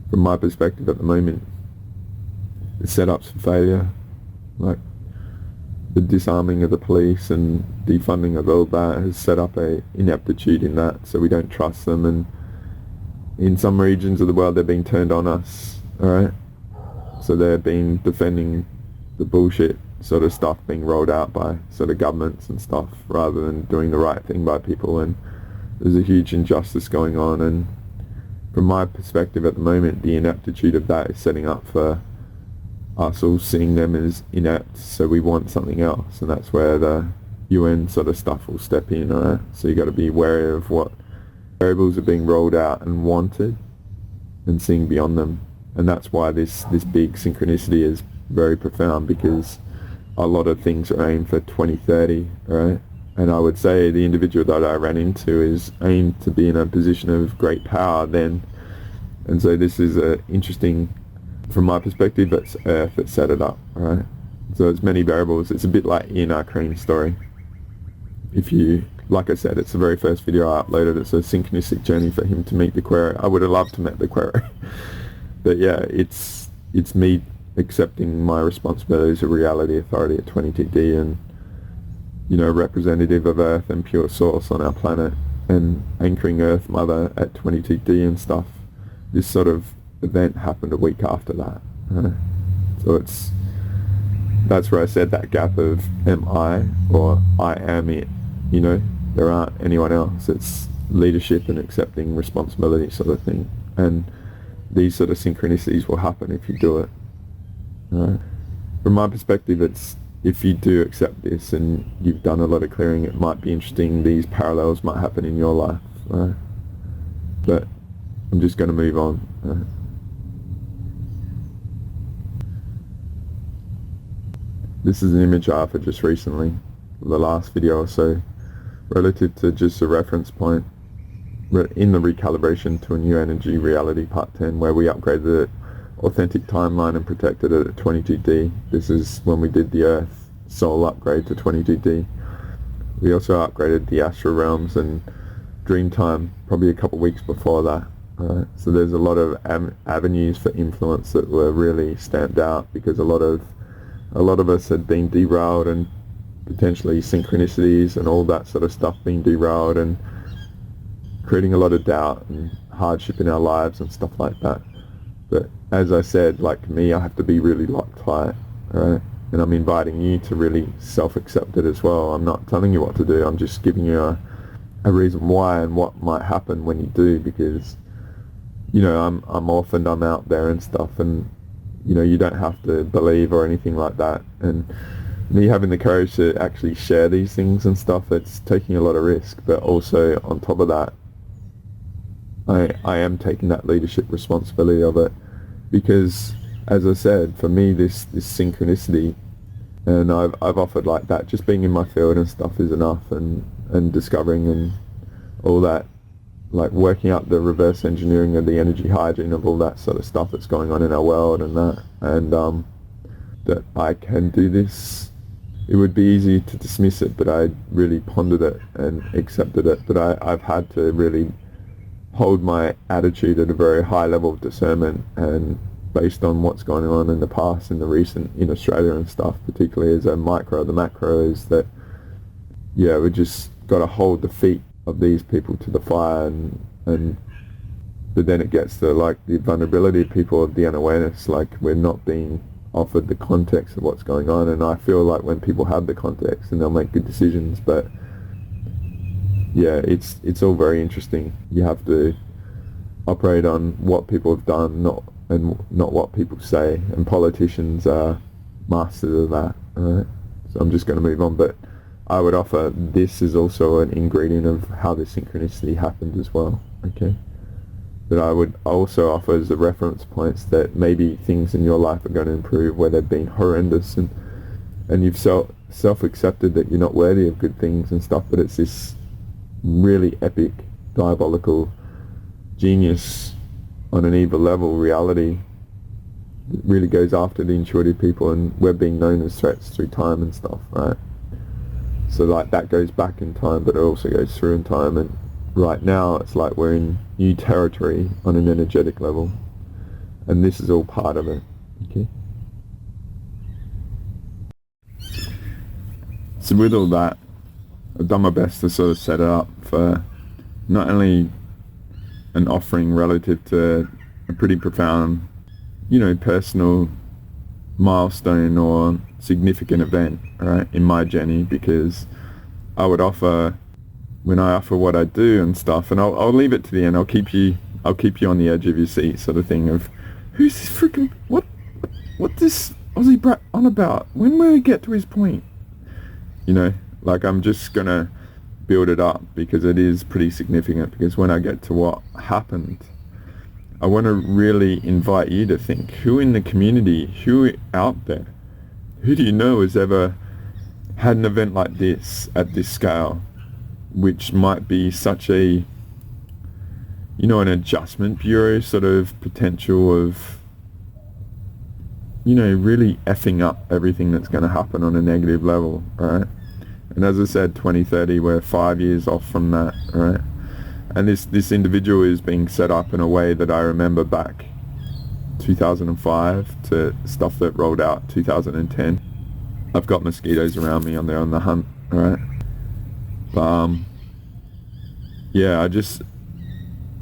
from my perspective at the moment, the setups for failure, like the disarming of the police and defunding of all that, has set up a ineptitude in that, so we don't trust them, and in some regions of the world they're being turned on us, alright? So they're being defending the bullshit sort of stuff being rolled out by sort of governments and stuff, rather than doing the right thing by people, and there's a huge injustice going on. And from my perspective at the moment, the ineptitude of that is setting up for us all seeing them as inept, so we want something else, and that's where the UN sort of stuff will step in, alright? So you got to be wary of what variables are being rolled out and wanted, and seeing beyond them. And that's why this big synchronicity is very profound, because a lot of things are aimed for 2030, right? And I would say the individual that I ran into is aimed to be in a position of great power then. And so this is interesting, from my perspective, it's Earth that set it up, right? So it's many variables. It's a bit like Ian Crean's story. If you, like I said, it's the very first video I uploaded. It's a synchronistic journey for him to meet the Query. I would have loved to meet the Query. But yeah, it's me accepting my responsibility as a reality authority at 20TD, and, you know, representative of Earth and pure source on our planet, and anchoring Earth Mother at 20TD and stuff. This sort of event happened a week after that. So that's where I said that gap of am I, or I am it, you know, there aren't anyone else. It's leadership and accepting responsibility sort of thing, and these sort of synchronicities will happen if you do it. From my perspective, it's if you do accept this and you've done a lot of clearing, it might be interesting, these parallels might happen in your life, right? But I'm just going to move on. This is an image I offered just recently, the last video or so, relative to just a reference point in the recalibration to a new energy reality part 10, where we upgraded it authentic timeline and protected it at 22D. This is when we did the Earth Soul upgrade to 22D. We also upgraded the astral realms and Dreamtime probably a couple of weeks before that. So there's a lot of avenues for influence that were really stamped out, because a lot of us had been derailed, and potentially synchronicities and all that sort of stuff being derailed, and creating a lot of doubt and hardship in our lives and stuff like that. But as I said, like me, I have to be really Loctite, right? And I'm inviting you to really self-accept it as well. I'm not telling you what to do. I'm just giving you a reason why and what might happen when you do, because, you know, I'm orphaned, I'm out there and stuff, and, you know, you don't have to believe or anything like that. And me having the courage to actually share these things and stuff, it's taking a lot of risk, but also on top of that, I am taking that leadership responsibility of it, because, as I said, for me, this synchronicity, and I've offered like that, just being in my field and stuff is enough, and discovering and all that, like working out the reverse engineering of the energy hygiene of all that sort of stuff that's going on in our world and that, and that I can do this. It would be easy to dismiss it, but I really pondered it and accepted it. But I've had to really hold my attitude at a very high level of discernment, and based on what's going on in the past, in the recent, in Australia and stuff, particularly as a micro, the macro is that, yeah, we just got to hold the feet of these people to the fire, and but then it gets to like the vulnerability of people, of the unawareness, like we're not being offered the context of what's going on. And I feel like when people have the context, and they'll make good decisions, but yeah, it's all very interesting. You have to operate on what people have done, not what people say, and politicians are masters of that. Right? So I'm just going to move on, but I would offer this is also an ingredient of how the synchronicity happened as well. Okay, but I would also offer as a reference points that maybe things in your life are going to improve where they've been horrendous, and you've self-accepted that you're not worthy of good things and stuff, but it's this really epic, diabolical genius on an evil level reality that really goes after the intuitive people, and we're being known as threats through time and stuff, right? So like that goes back in time, but it also goes through in time, and right now it's like we're in new territory on an energetic level, and this is all part of it. Okay, so with all that, I've done my best to sort of set it up for not only an offering relative to a pretty profound, you know, personal milestone or significant event, right, in my journey, because I would offer, when I offer what I do and stuff, and I'll leave it to the end, I'll keep you on the edge of your seat, sort of thing, of who's this freaking, what this Aussie brat on about? When will he get to his point? You know, like I'm just gonna build it up because it is pretty significant, because when I get to what happened, I want to really invite you to think, who in the community, who out there, who do you know has ever had an event like this at this scale, which might be such a, you know, an adjustment bureau sort of potential of, you know, really effing up everything that's going to happen on a negative level, right? And as I said, 2030, we're 5 years off from that, right? And this individual is being set up in a way that I remember back 2005 to stuff that rolled out 2010. I've got mosquitoes around me, and they're on the hunt, right? But yeah,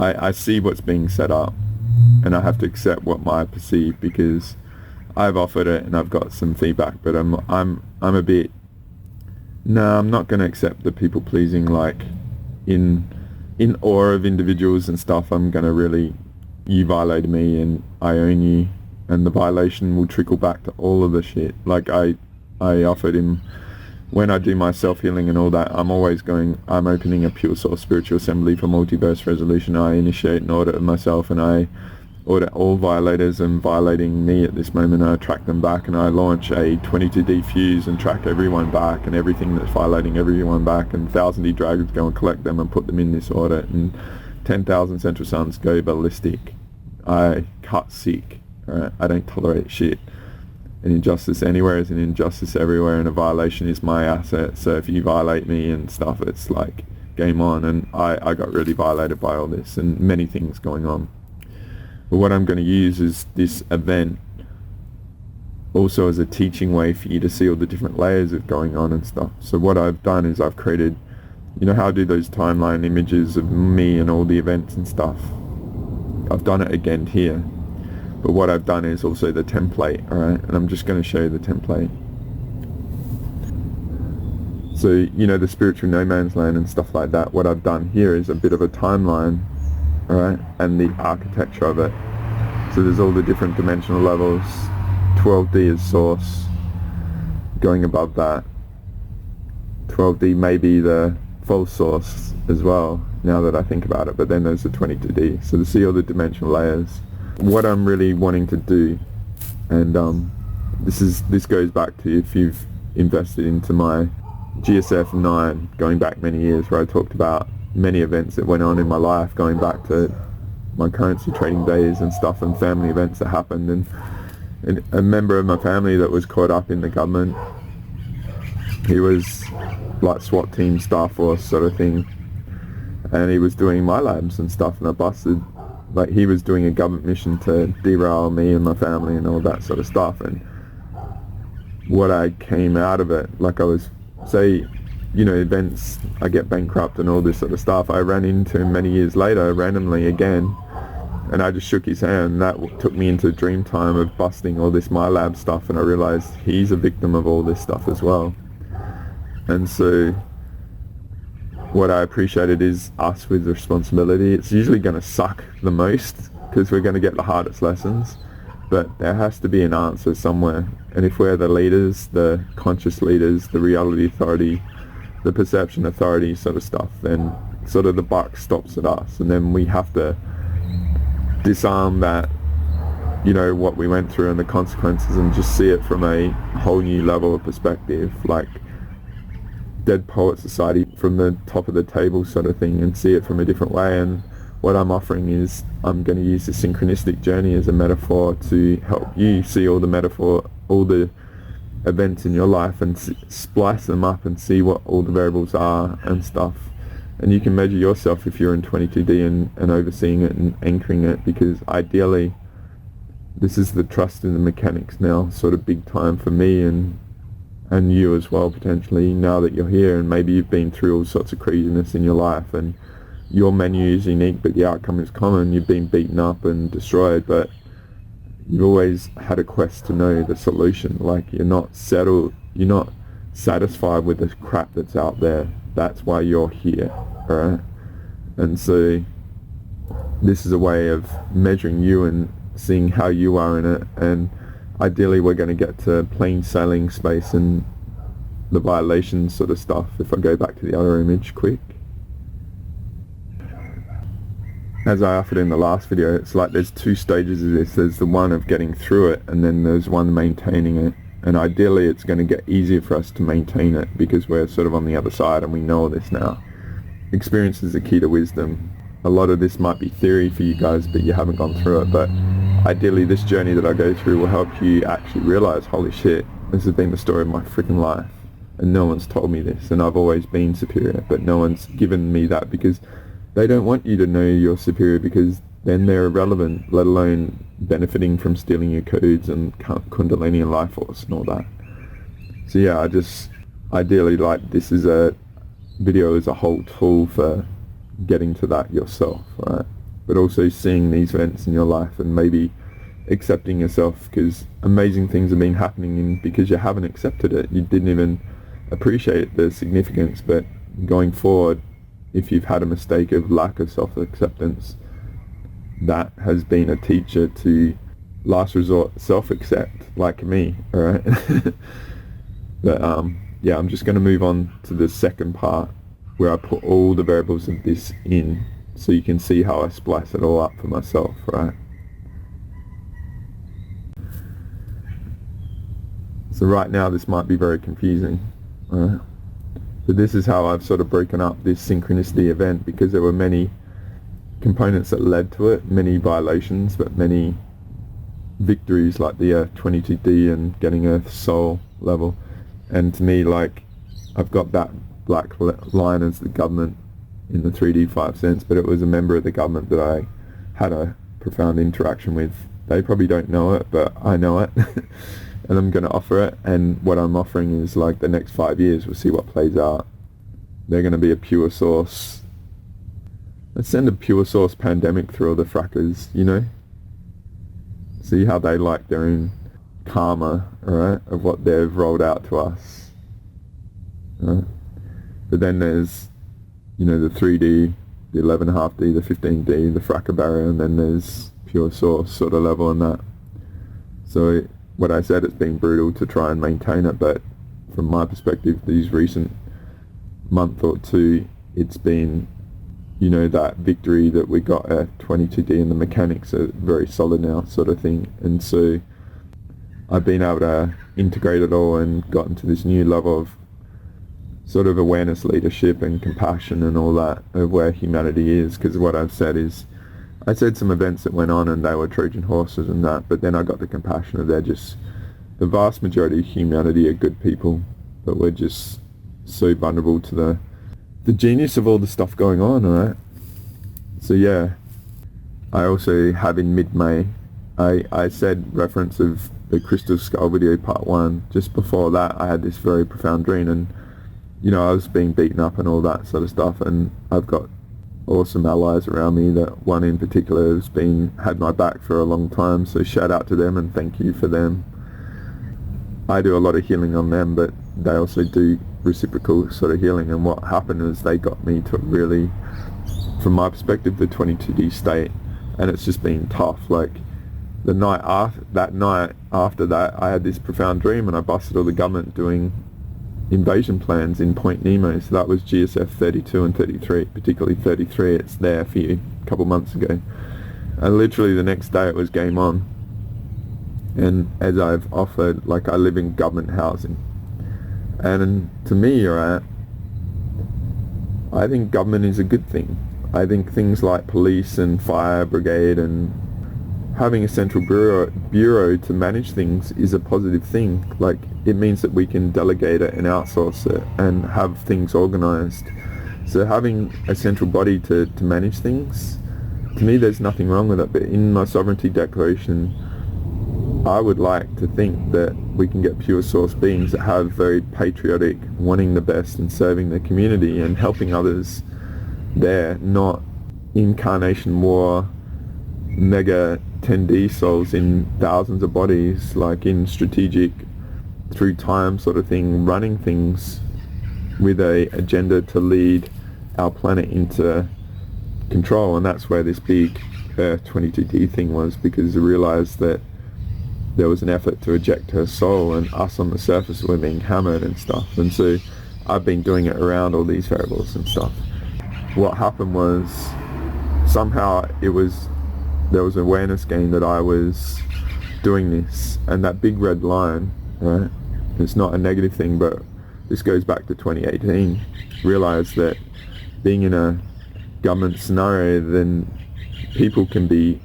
I see what's being set up, and I have to accept what I perceive, because I've offered it and I've got some feedback, but I'm a bit, no, I'm not going to accept the people pleasing, like in awe of individuals and stuff. I'm going to really, you violated me and I own you, and the violation will trickle back to all of the shit. Like I offered him, when I do my self-healing and all that, I'm always going, I'm opening a pure source spiritual assembly for multiverse resolution. I initiate an audit of myself, and I audit all violators and violating me at this moment. I track them back, and I launch a 22D fuse and track everyone back, and everything that's violating everyone back, and 1,000D dragons go and collect them and put them in this audit, and 10,000 central suns go ballistic. I cut sick, right? I don't tolerate shit. An injustice anywhere is an injustice everywhere, and a violation is my asset. So if you violate me and stuff, it's like game on. And I got really violated by all this and many things going on. But what I'm going to use is this event also as a teaching way for you to see all the different layers of going on and stuff. So what I've done is I've created You know how I do those timeline images of me and all the events and stuff? I've done it again here. But what I've done is also the template, alright? And I'm just going to show you the template. So, you know, the spiritual no man's land and stuff like that, what I've done here is a bit of a timeline, alright? And the architecture of it. So there's all the different dimensional levels, 12D is source, going above that. 12D may be the false source as well, now that I think about it, but then there's the 22D. So to see all the dimensional layers. What I'm really wanting to do, and this goes back to if you've invested into my GSF 9, going back many years, where I talked about many events that went on in my life, going back to my currency trading days and stuff, and family events that happened, and a member of my family that was caught up in the government. He was like SWAT team, Star Force sort of thing, and he was doing my labs and stuff, and I busted. Like, he was doing a government mission to derail me and my family and all that sort of stuff. And what I came out of it, like, I was, say, you know, events, I get bankrupt and all this sort of stuff. I ran into him many years later randomly again, and I just shook his hand. That took me into dream time of busting all this my lab stuff, and I realized he's a victim of all this stuff as well. And so what I appreciated is us with responsibility. It's usually going to suck the most because we're going to get the hardest lessons, but there has to be an answer somewhere. And if we're the leaders, the conscious leaders, the reality authority, the perception authority sort of stuff, then sort of the buck stops at us, and then we have to disarm that, you know, what we went through and the consequences, and just see it from a whole new level of perspective, like Dead Poet Society, from the top of the table sort of thing, and see it from a different way. And what I'm offering is I'm going to use the synchronistic journey as a metaphor to help you see all the events in your life, and splice them up and see what all the variables are and stuff. And you can measure yourself if you're in 22D and overseeing it and anchoring it, because ideally this is the trust in the mechanics now, sort of big time for me, and you as well, potentially, now that you're here, and maybe you've been through all sorts of craziness in your life, and your menu is unique but the outcome is common. You've been beaten up and destroyed, but you've always had a quest to know the solution. Like, you're not settled, you're not satisfied with the crap that's out there. That's why you're here, alright? And so this is a way of measuring you and seeing how you are in it, and ideally we're going to get to plain sailing space and the violations sort of stuff. If I go back to the other image quick. As I offered in the last video, it's like there's two stages of this. There's the one of getting through it, and then there's one maintaining it. And ideally it's going to get easier for us to maintain it because we're sort of on the other side and we know this now. Experience is the key to wisdom. A lot of this might be theory for you guys, but you haven't gone through it. But ideally this journey that I go through will help you actually realize, holy shit, this has been the story of my freaking life. And no one's told me this, and I've always been superior, but no one's given me that, because they don't want you to know you're superior, because then they're irrelevant, let alone benefiting from stealing your codes and Kundalini and life force and all that. So yeah, I just ideally, like, this is a video as a whole tool for getting to that yourself, right? But also seeing these events in your life and maybe accepting yourself, because amazing things have been happening, and because you haven't accepted it, you didn't even appreciate the significance. But going forward, if you've had a mistake of lack of self-acceptance, that has been a teacher to last resort self-accept, like me, alright? But yeah, I'm just going to move on to the second part where I put all the variables of this in, so you can see how I splice it all up for myself, right? So right now this might be very confusing, right? But this is how I've sort of broken up this synchronicity event, because there were many components that led to it, many violations, but many victories, like the 22D and getting Earth soul level. And to me, like, I've got that black line as the government in the 3D 5 sense, but it was a member of the government that I had a profound interaction with. They probably don't know it, but I know it. And I'm going to offer it, and what I'm offering is like the next 5 years, we'll see what plays out. they're going to be a pure source. Let's send a pure source pandemic through all the frackers, you know? See how they like their own karma, right, of what they've rolled out to us. Right? But then there's, you know, the 3D, the 11.5D, the 15D, the fracker barrier, and then there's pure source sort of level on that. So what I said, it's been brutal to try and maintain it, but from my perspective, these recent month or two, it's been, you know, that victory that we got at 22D and the mechanics are very solid now, sort of thing. And so I've been able to integrate it all and gotten to this new level of sort of awareness, leadership and compassion and all that of where humanity is. Because what I've said is, I said some events that went on and they were Trojan horses and that, but then I got the compassion of they're just, the vast majority of humanity are good people, but we're just so vulnerable to the genius of all the stuff going on, right? So yeah, I also have in mid-May, I said reference of the Crystal Skull video part 1. Just before that, I had this very profound dream, and you know, I was being beaten up and all that sort of stuff, and I've got awesome allies around me. That one in particular has had my back for a long time, so shout out to them and thank you for them. I do a lot of healing on them, but they also do reciprocal sort of healing, and what happened is they got me to really, from my perspective, the 22D state, and it's just been tough. Like the night after that, I had this profound dream and I busted all the government doing invasion plans in Point Nemo. So that was GSF 32 and 33, particularly 33. It's there for you a couple months ago, and literally the next day it was game on. And as I've offered, like, I live in government housing, and to me, right, I think government is a good thing. I think things like police and fire brigade and having a central bureau to manage things is a positive thing. Like, it means that we can delegate it and outsource it and have things organized. So having a central body to manage things, to me there's nothing wrong with it. But in my sovereignty declaration, I would like to think that we can get pure source beings that have very patriotic, wanting the best and serving the community and helping others there, not incarnation war, mega 10D souls in thousands of bodies, like in strategic, through time sort of thing, running things with a agenda to lead our planet into control. And that's where this big Earth 22D thing was, because I realized that there was an effort to eject her soul, and us on the surface were being hammered and stuff. And so I've been doing it around all these variables and stuff. What happened was, somehow there was awareness gain that I was doing this, and that big red line, right, it's not a negative thing, but this goes back to 2018, realized that being in a government scenario, then people can be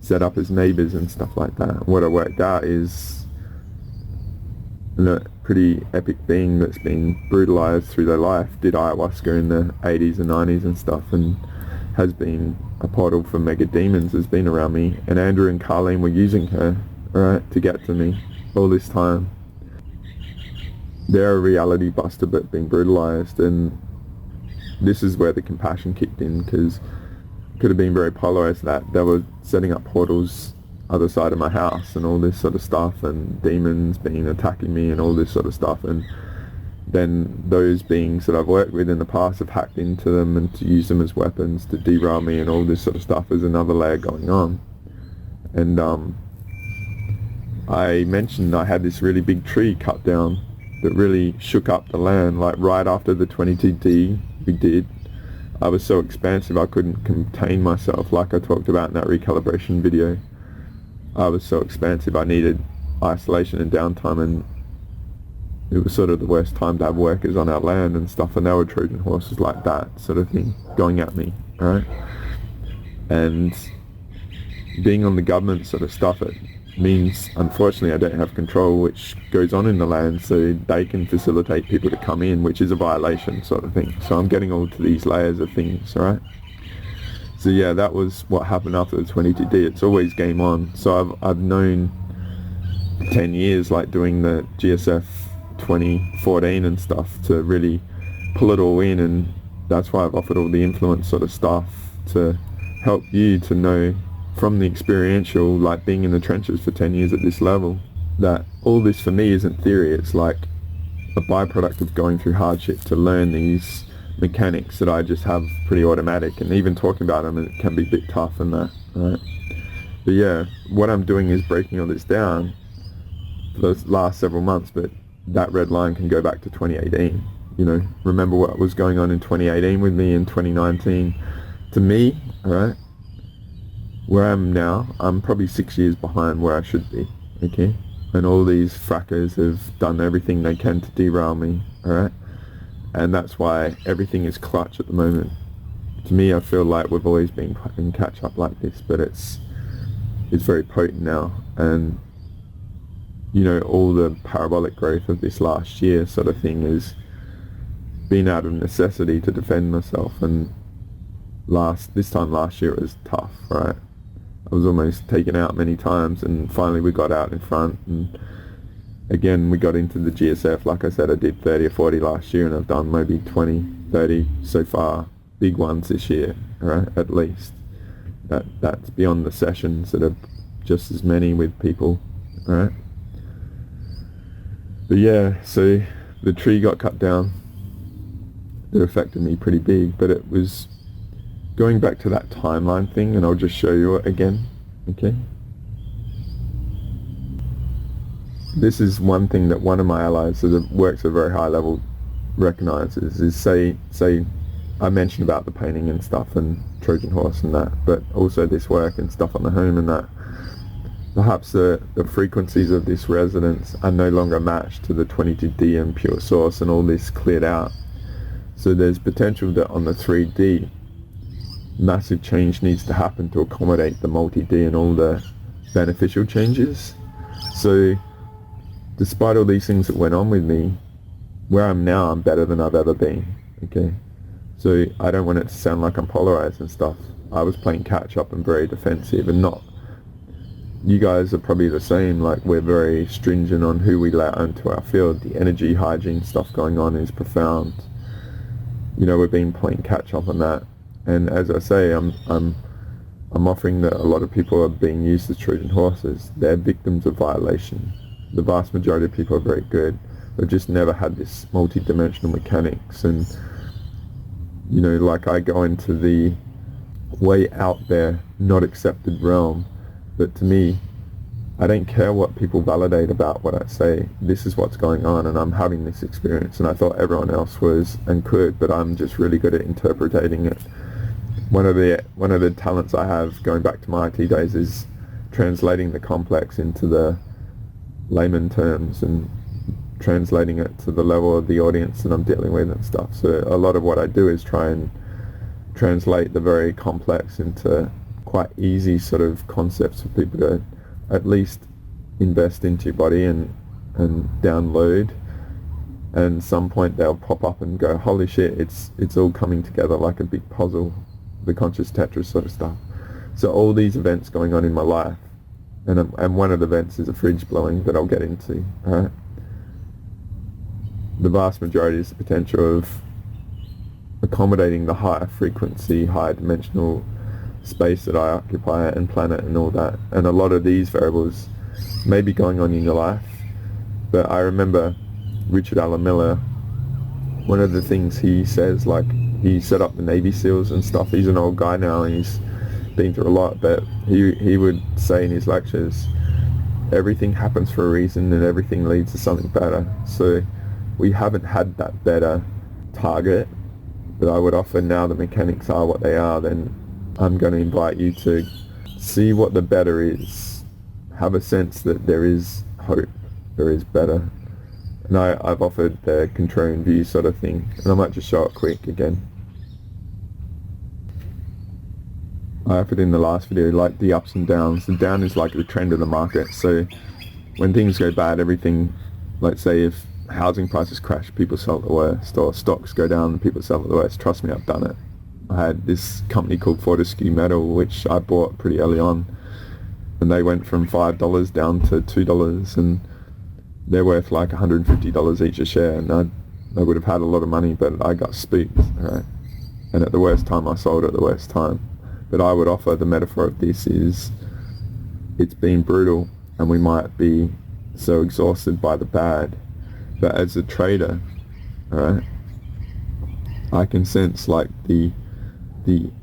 set up as neighbors and stuff like that. What I worked out is a pretty epic being that's been brutalized through their life, did ayahuasca in the 80s and 90s and stuff, and has been a portal for mega demons, has been around me, and Andrew and Carlene were using her, right, to get to me all this time. They're a reality buster but being brutalized, and this is where the compassion kicked in, because could have been very polarized that they were setting up portals other side of my house and all this sort of stuff, and demons being attacking me and all this sort of stuff, and then those beings that I've worked with in the past have hacked into them and to use them as weapons to derail me and all this sort of stuff. Is another layer going on. And I mentioned I had this really big tree cut down that really shook up the land, like right after the 22D we did. I was so expansive I couldn't contain myself, like I talked about in that recalibration video. I was so expansive I needed isolation and downtime, and it was sort of the worst time to have workers on our land and stuff, and they were Trojan horses like that sort of thing going at me, right? And being on the government sort of stuff, it means unfortunately I don't have control which goes on in the land, so they can facilitate people to come in, which is a violation sort of thing. So I'm getting all to these layers of things, right? So yeah, that was what happened after the 22D. It's always game on. So I've known 10 years, like doing the GSF 2014 and stuff, to really pull it all in, and that's why I've offered all the influence sort of stuff to help you to know from the experiential, like being in the trenches for 10 years at this level, that all this for me isn't theory. It's like a byproduct of going through hardship to learn these mechanics that I just have pretty automatic, and even talking about them, it can be a bit tough and that, right? But yeah, what I'm doing is breaking all this down for the last several months, but that red line can go back to 2018. You know, remember what was going on in 2018 with me in 2019. To me, right, where I am now, I'm probably 6 years behind where I should be, okay? And all these frackers have done everything they can to derail me, alright? And that's why everything is clutch at the moment. To me, I feel like we've always been playing catch up like this, but it's very potent now. And, you know, all the parabolic growth of this last year sort of thing has been out of necessity to defend myself. And this time last year it was tough, right? I was almost taken out many times, and finally we got out in front, and again we got into the GSF. Like I said, I did 30 or 40 last year, and I've done maybe 20, 30 so far, big ones this year, right, at least. That's beyond the sessions that are just as many with people, right? But yeah, so the tree got cut down. It affected me pretty big, but it was going back to that timeline thing, and I'll just show you it again, okay? This is one thing that one of my allies that works at a very high level recognizes, is say I mentioned about the painting and stuff and Trojan horse and that, but also this work and stuff on the home and that. Perhaps the frequencies of this resonance are no longer matched to the 22D and pure source, and all this cleared out. So there's potential that on the 3D, massive change needs to happen to accommodate the multi-D and all the beneficial changes. So despite all these things that went on with me, where I'm now, I'm better than I've ever been, okay? So I don't want it to sound like I'm polarized and stuff. I was playing catch up and very defensive, and not, you guys are probably the same, like we're very stringent on who we let onto our field. The energy hygiene stuff going on is profound. You know, we've been playing catch up on that. And as I say, I'm offering that a lot of people are being used as Trojan horses. They're victims of violation. The vast majority of people are very good. They've just never had this multi-dimensional mechanics. And, you know, like I go into the way out there, not accepted realm. But to me, I don't care what people validate about what I say. This is what's going on, and I'm having this experience. And I thought everyone else was and could, but I'm just really good at interpreting it. One of the talents I have, going back to my IT days, is translating the complex into the layman terms and translating it to the level of the audience that I'm dealing with and stuff. So a lot of what I do is try and translate the very complex into quite easy sort of concepts for people to at least invest into your body and download. And at some point they'll pop up and go, holy shit, it's all coming together like a big puzzle, the conscious Tetris sort of stuff. So all these events going on in my life, and one of the events is a fridge blowing that I'll get into, right? The vast majority is the potential of accommodating the higher frequency, higher dimensional space that I occupy and planet and all that. And a lot of these variables may be going on in your life. But I remember Richard Allen Miller, one of the things he says, like, he set up the Navy SEALs and stuff. He's an old guy now, and he's been through a lot, but he would say in his lectures, everything happens for a reason and everything leads to something better. So we haven't had that better target, but I would offer, now the mechanics are what they are, then I'm going to invite you to see what the better is. Have a sense that there is hope, there is better. And I've offered the contrarian view sort of thing, and I might just show it quick again. I offered in the last video, like, the ups and downs. The down is like the trend of the market. So when things go bad, everything, let's say if housing prices crash, people sell at the worst, or stocks go down and people sell at the worst. Trust me, I've done it. I had this company called Fortescue Metal, which I bought pretty early on, and they went from $5 down to $2, and they're worth like $150 each a share, and they would have had a lot of money, but I got spooked, right? And at the worst time I sold at the worst time. But I would offer the metaphor of this is, it's been brutal and we might be so exhausted by the bad, but as a trader, right, I can sense like the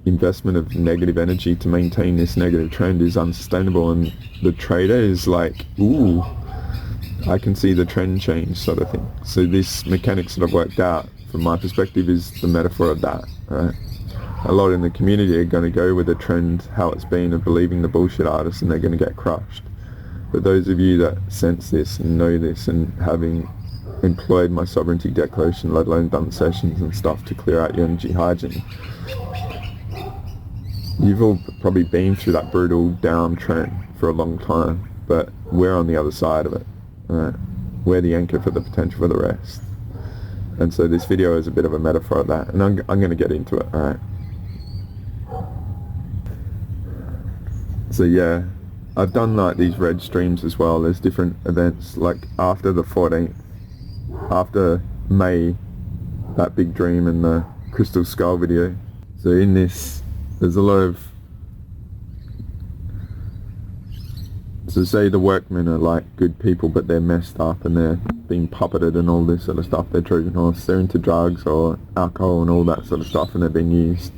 investment of negative energy to maintain this negative trend is unsustainable, and the trader is like, ooh, I can see the trend change sort of thing. So this mechanics that I've worked out from my perspective is the metaphor of that, right? A lot in the community are going to go with the trend, how it's been, of believing the bullshit artists, and they're going to get crushed. But those of you that sense this and know this, and having employed my sovereignty declaration, let alone done sessions and stuff to clear out your energy hygiene, you've all probably been through that brutal downtrend for a long time, but we're on the other side of it, right? We're the anchor for the potential for the rest. And so this video is a bit of a metaphor of that, and I'm going to get into it, alright? So yeah, I've done like these red streams as well. There's different events, like after the 14th, after May, that big dream and the crystal skull video. So in this, there's a lot of, so say the workmen are like good people, but they're messed up and they're being puppeted and all this sort of stuff. They're Trojan horse, they're into drugs or alcohol and all that sort of stuff, and they're being used.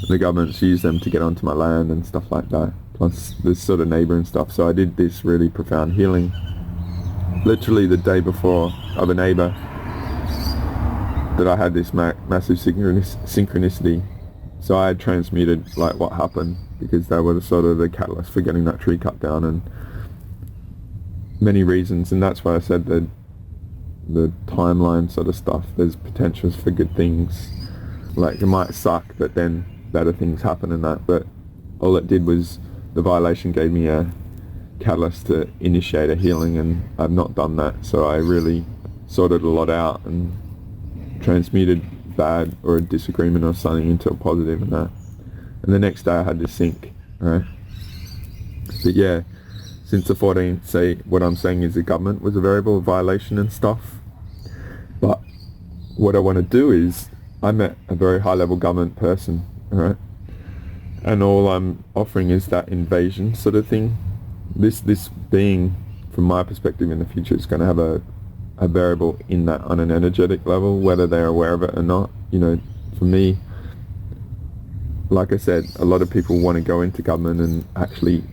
The government's used them to get onto my land and stuff like that, plus this sort of neighbour and stuff. So I did this really profound healing literally the day before of a neighbour that I had this massive synchronicity. So I had transmuted like what happened, because they were the sort of the catalyst for getting that tree cut down, and many reasons. And that's why I said that the timeline sort of stuff, there's potentials for good things. Like it might suck, but then better things happen in that. But all it did was, the violation gave me a catalyst to initiate a healing, and I've not done that. So I really sorted a lot out and transmuted bad or a disagreement or something into a positive and that. And the next day I had to sync, right? But yeah, since the 14th, say what I'm saying is the government was a variable violation and stuff. But what I want to do is, I met a very high level government person, right? And all I'm offering is that invasion sort of thing. This being, from my perspective in the future, is going to have a variable in that on an energetic level, whether they're aware of it or not. You know, for me, like I said, a lot of people want to go into government and actually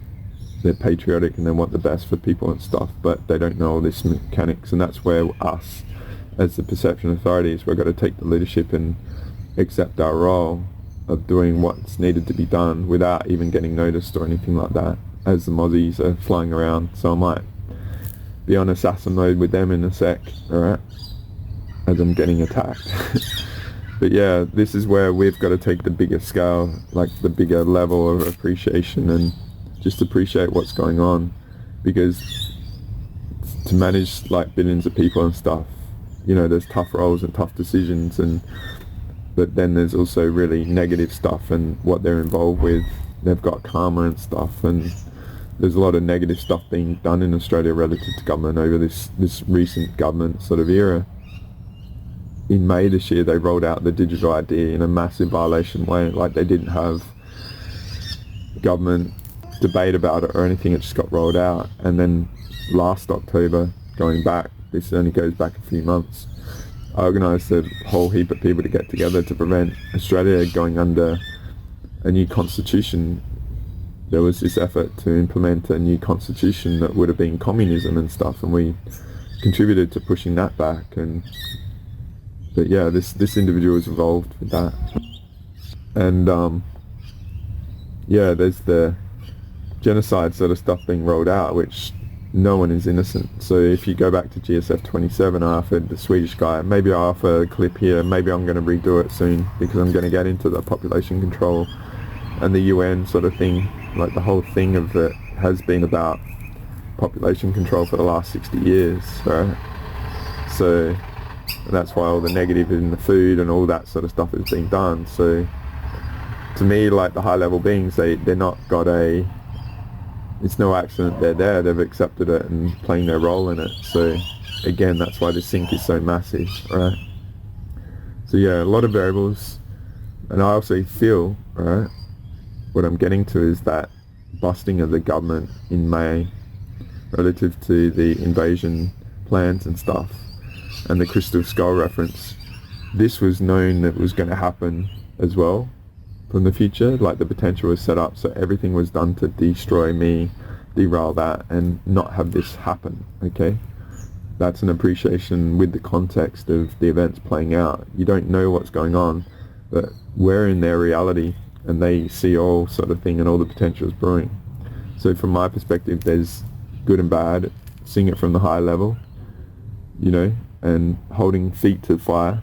they're patriotic and they want the best for people and stuff, but they don't know all this mechanics. And that's where us, as the perception authorities, we've got to take the leadership and accept our role of doing what's needed to be done without even getting noticed or anything like that, as the mozzies are flying around. So I might be on assassin mode with them in a sec, alright, as I'm getting attacked. But yeah, this is where we've got to take the bigger scale, like the bigger level of appreciation, and just appreciate what's going on, because to manage like billions of people and stuff, you know, there's tough roles and tough decisions, but then there's also really negative stuff and what they're involved with. They've got karma and stuff, and there's a lot of negative stuff being done in Australia relative to government over this recent government sort of era. In May this year, they rolled out the digital ID in a massive violation way. Like, they didn't have government debate about it or anything, it just got rolled out. And then last October, going back, this only goes back a few months, I organised a whole heap of people to get together to prevent Australia going under a new constitution. There was this effort to implement a new constitution that would have been communism and stuff, and we contributed to pushing that back. But yeah, this individual was involved with that. And yeah, there's the genocide sort of stuff being rolled out, which no one is innocent. So if you go back to GSF 27, I offered the Swedish guy, maybe I offer a clip here, maybe I'm going to redo it soon, because I'm going to get into the population control and the UN sort of thing. Like, the whole thing of it has been about population control for the last 60 years, right? So that's why all the negative in the food and all that sort of stuff is being done. So to me, like, the high level beings, they're not got it's no accident they're there, they've accepted it and playing their role in it. So again, that's why the sink is so massive, right? So yeah, a lot of variables. And I also feel, right, what I'm getting to is that busting of the government in May relative to the invasion plans and stuff, and the Crystal Skull reference. This was known that was going to happen as well from the future. Like, the potential was set up, so everything was done to destroy me, derail that, and not have this happen, okay? That's an appreciation with the context of the events playing out. You don't know what's going on, but we're in their reality, and they see all sort of thing and all the potential is brewing. So from my perspective, there's good and bad, seeing it from the high level, you know, and holding feet to the fire,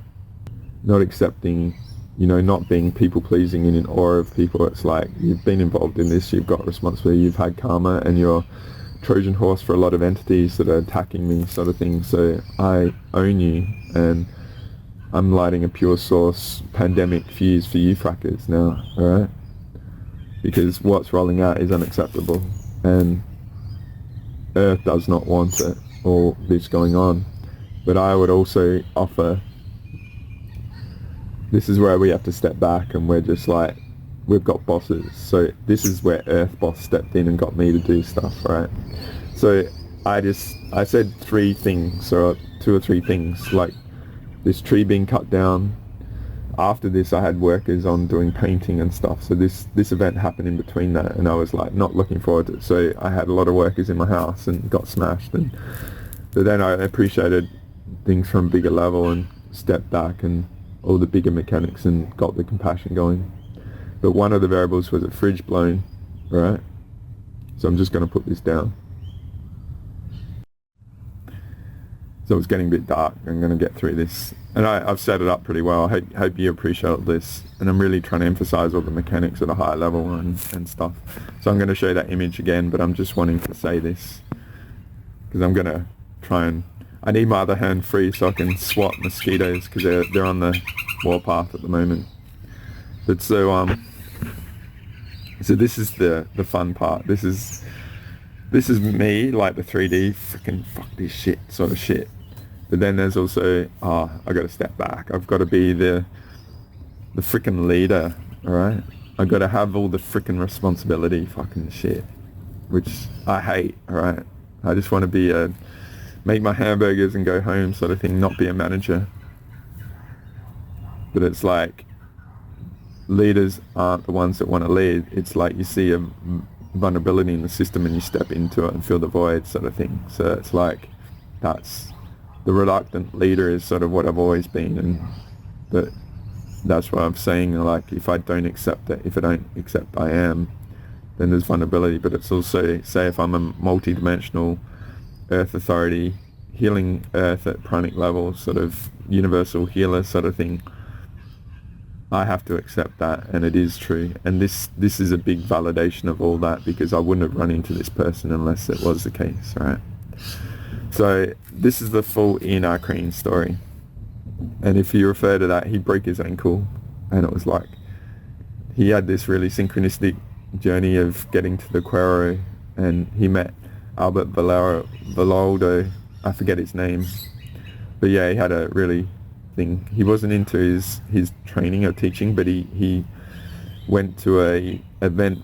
not accepting, you know, not being people-pleasing and in awe of people. It's like, you've been involved in this, you've got responsibility, you've had karma, and you're Trojan horse for a lot of entities that are attacking me, sort of thing. So I own you, and I'm lighting a pure source pandemic fuse for you frackers now, alright? Because what's rolling out is unacceptable, and Earth does not want it, all this going on. But I would also offer, this is where we have to step back, and we're just like, we've got bosses. So this is where Earth boss stepped in and got me to do stuff, right? So I said 3 things, or 2 or 3 things, like this tree being cut down. After this, I had workers on doing painting and stuff. So this event happened in between that, and I was like not looking forward to it. So I had a lot of workers in my house and got smashed. But then I appreciated things from a bigger level and stepped back and all the bigger mechanics and got the compassion going. But one of the variables was a fridge blown, right? So I'm just going to put this down. So it's getting a bit dark. I'm going to get through this. And I've set it up pretty well. I hope you appreciate this. And I'm really trying to emphasize all the mechanics at a high level and stuff. So I'm going to show that image again, but I'm just wanting to say this, because I'm going to try and... I need my other hand free so I can swat mosquitoes, because they're on the warpath at the moment. But so this is the fun part. This is me, like the 3D freaking fuck this shit sort of shit. But then there's also, I got to step back. I've got to be the freaking leader, alright? I've got to have all the freaking responsibility fucking shit, which I hate, alright? I just want to be make my hamburgers and go home sort of thing, not be a manager. But it's like, leaders aren't the ones that want to lead. It's like you see a vulnerability in the system and you step into it and fill the void sort of thing. So it's like, that's the reluctant leader is sort of what I've always been. But that's what I'm saying, like, if I don't accept it, if I don't accept I am, then there's vulnerability. But it's also, say if I'm a multi-dimensional Earth authority, healing Earth at pranic level, sort of universal healer sort of thing, I have to accept that, and it is true. And this is a big validation of all that, because I wouldn't have run into this person unless it was the case, right? So this is the full Ian Arcane story. And if you refer to that, he broke his ankle, and it was like, he had this really synchronistic journey of getting to the Quero, and he met Albert Valoldo, I forget his name. But yeah, he had a really thing. He wasn't into his training or teaching, but he went to a event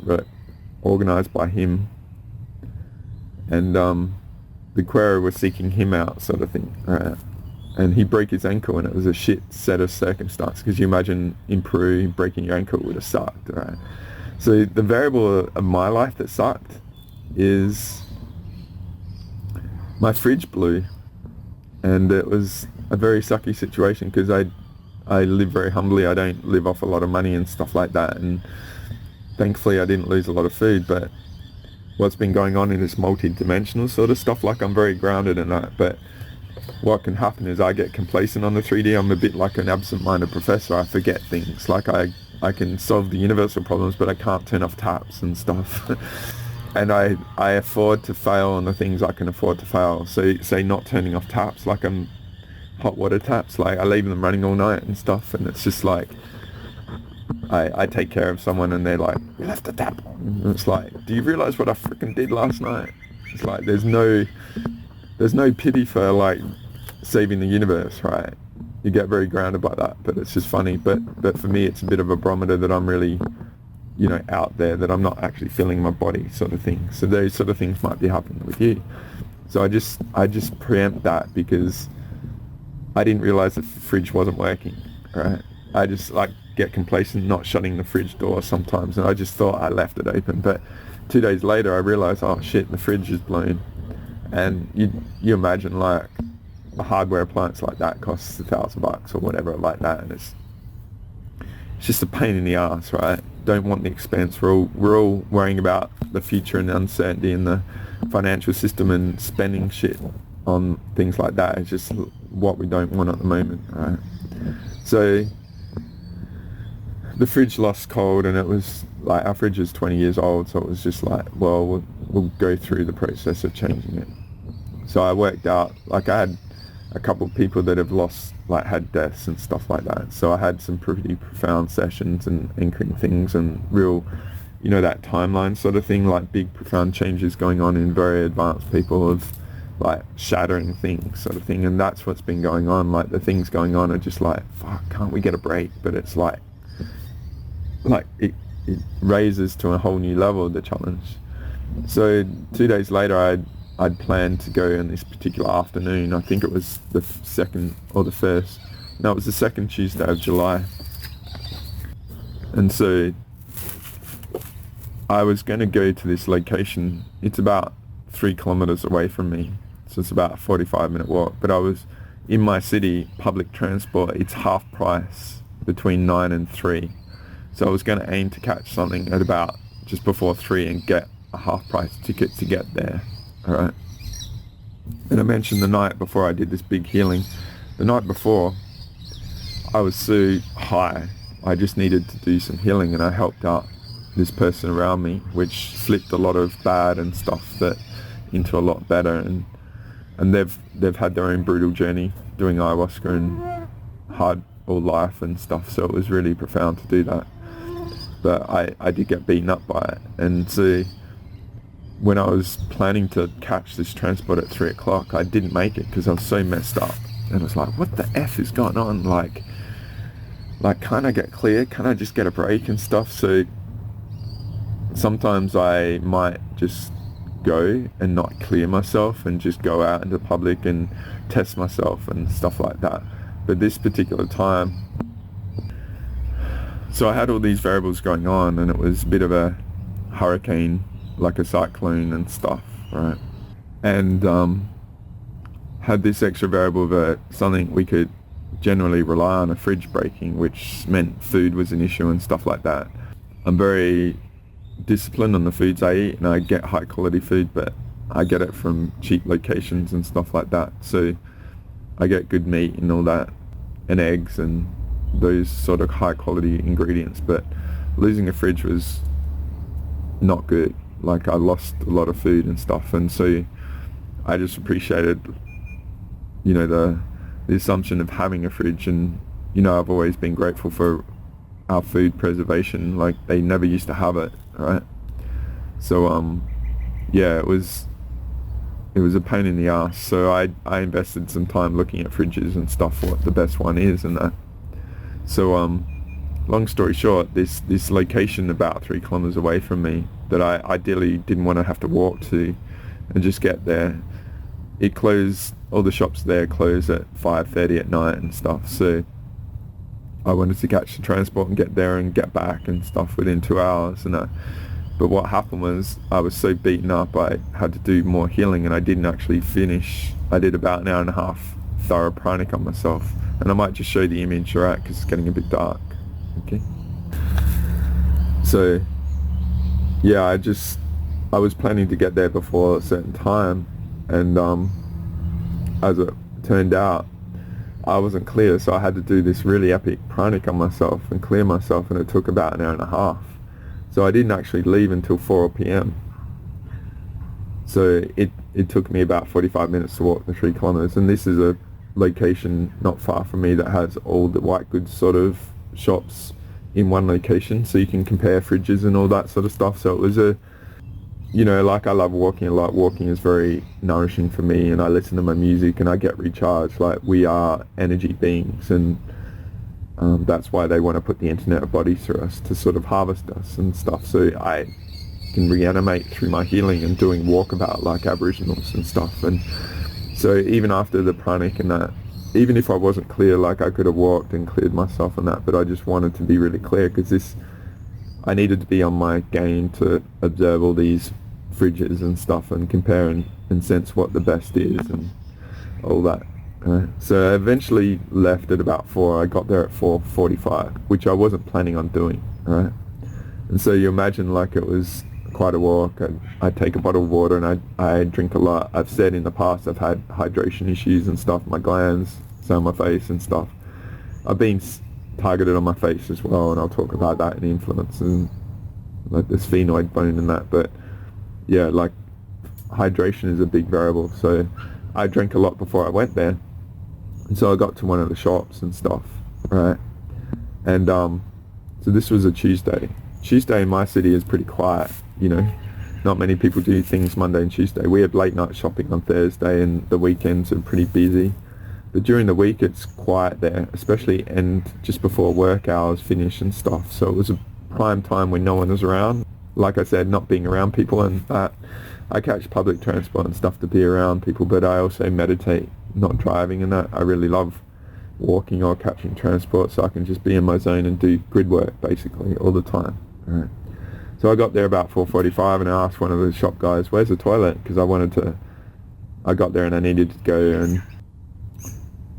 organized by him, and the Quero was seeking him out sort of thing, right? And he broke his ankle, and it was a shit set of circumstances, because you imagine in Peru breaking your ankle would have sucked, right? So the variable of my life that sucked is my fridge blew, and it was a very sucky situation, because I live very humbly. I don't live off a lot of money and stuff like that, and thankfully I didn't lose a lot of food. But what's been going on in this multi-dimensional sort of stuff, like, I'm very grounded in that, but what can happen is I get complacent on the 3D. I'm a bit like an absent-minded professor. I forget things. Like, I can solve the universal problems, but I can't turn off taps and stuff. And I afford to fail on the things I can afford to fail. So say not turning off taps, like hot water taps, like I leave them running all night and stuff, and it's just like I take care of someone and they're like, "You left the tap on." And it's like, do you realise what I freaking did last night? It's like there's no pity for like saving the universe, right? You get very grounded by that, but it's just funny. But for me, it's a bit of a barometer that I'm really, you know, out there, that I'm not actually feeling my body, sort of thing. So those sort of things might be happening with you. So I just preempt that because I didn't realize the fridge wasn't working, right? I just like get complacent not shutting the fridge door sometimes, and I just thought I left it open. But 2 days later I realized, oh shit, the fridge is blown. And you imagine like a hardware appliance like that costs $1,000 or whatever like that, and it's just a pain in the ass, right? Don't want the expense. We're all worrying about the future and the uncertainty in the financial system, and spending shit on things like that is just what we don't want at the moment, right? So the fridge lost cold, and it was like, our fridge is 20 years old, so it was just like, well, we'll go through the process of changing it. So I worked out, like I had a couple of people that have lost, like had deaths and stuff like that. So I had some pretty profound sessions and anchoring things and real, you know, that timeline sort of thing, like big profound changes going on in very advanced people of like shattering things sort of thing. And that's what's been going on. Like the things going on are just like, fuck, can't we get a break? But it's like it raises to a whole new level, the challenge. So 2 days later I'd planned to go on this particular afternoon. I think it was the second or the first. No, it was the second Tuesday of July. And so I was going to go to this location. It's about 3 kilometers away from me. So it's about a 45-minute walk. But I was in my city, public transport, it's half price between 9 and 3. So I was going to aim to catch something at about just before 3 and get a half price ticket to get there. Alright. And I mentioned the night before I did this big healing. The night before, I was so high, I just needed to do some healing, and I helped out this person around me, which flipped a lot of bad and stuff that into a lot better. And they've had their own brutal journey doing ayahuasca and hard all life and stuff, so it was really profound to do that. But I did get beaten up by it. And so when I was planning to catch this transport at 3 o'clock, I didn't make it because I was so messed up. And I was like, what the F is going on? Like, can't I get clear? Can't I just get a break and stuff? So sometimes I might just go and not clear myself and just go out into public and test myself and stuff like that. But this particular time, so I had all these variables going on, and it was a bit of a hurricane, like a cyclone and stuff, right? And had this extra variable of something we could generally rely on, a fridge breaking, which meant food was an issue and stuff like that. I'm very disciplined on the foods I eat, and I get high quality food, but I get it from cheap locations and stuff like that. So I get good meat and all that, and eggs and those sort of high quality ingredients. But losing a fridge was not good. Like, I lost a lot of food and stuff, and so I just appreciated, you know, the assumption of having a fridge. And, you know, I've always been grateful for our food preservation. Like, they never used to have it, right? So yeah, it was a pain in the ass. So I invested some time looking at fridges and stuff, what the best one is and that. So long story short, this location about 3 kilometers away from me that I ideally didn't want to have to walk to and just get there, it closed, all the shops there close at 5:30 at night and stuff. So I wanted to catch the transport and get there and get back and stuff within 2 hours. But what happened was I was so beaten up, I had to do more healing, and I didn't actually finish. I did about an hour and a half thorough pranic on myself, and I might just show the image, alright, because it's getting a bit dark. Okay. So yeah, I was planning to get there before a certain time, and as it turned out, I wasn't clear, so I had to do this really epic pranic on myself and clear myself, and it took about an hour and a half. So I didn't actually leave until 4 p.m. So it took me about 45 minutes to walk the 3 kilometers, and this is a location not far from me that has all the white goods sort of shops in one location, so you can compare fridges and all that sort of stuff. So it was you know, like I love walking a lot. Walking is very nourishing for me, and I listen to my music and I get recharged. Like, we are energy beings, and that's why they want to put the internet of bodies through us to sort of harvest us and stuff. So I can reanimate through my healing and doing walkabout like Aboriginals and stuff. And so even after the pranic and that, even if I wasn't clear, like I could have walked and cleared myself and that, but I just wanted to be really clear, because I needed to be on my game to observe all these fridges and stuff and compare and sense what the best is and all that. So I eventually left at about 4. I got there at 4:45, which I wasn't planning on doing, right? And so you imagine, like, it was quite a walk. I'd take a bottle of water and I drink a lot. I've said in the past I've had hydration issues and stuff, my glands, so on my face and stuff. I've been targeted on my face as well, and I'll talk about that in influence and like the sphenoid bone and that. But yeah, like, hydration is a big variable. So I drank a lot before I went there, and so I got to one of the shops and stuff, right? And so this was a Tuesday. Tuesday in my city is pretty quiet, you know. Not many people do things Monday and Tuesday. We have late night shopping on Thursday, and the weekends are pretty busy. But during the week it's quiet there, especially and just before work hours finish and stuff. So it was a prime time when no one was around. Like I said, not being around people and that. I catch public transport and stuff to be around people, but I also meditate, not driving and that. I really love walking or catching transport, so I can just be in my zone and do grid work basically all the time. Right. So I got there about 4:45, and I asked one of the shop guys, where's the toilet? Because I got there and I needed to go and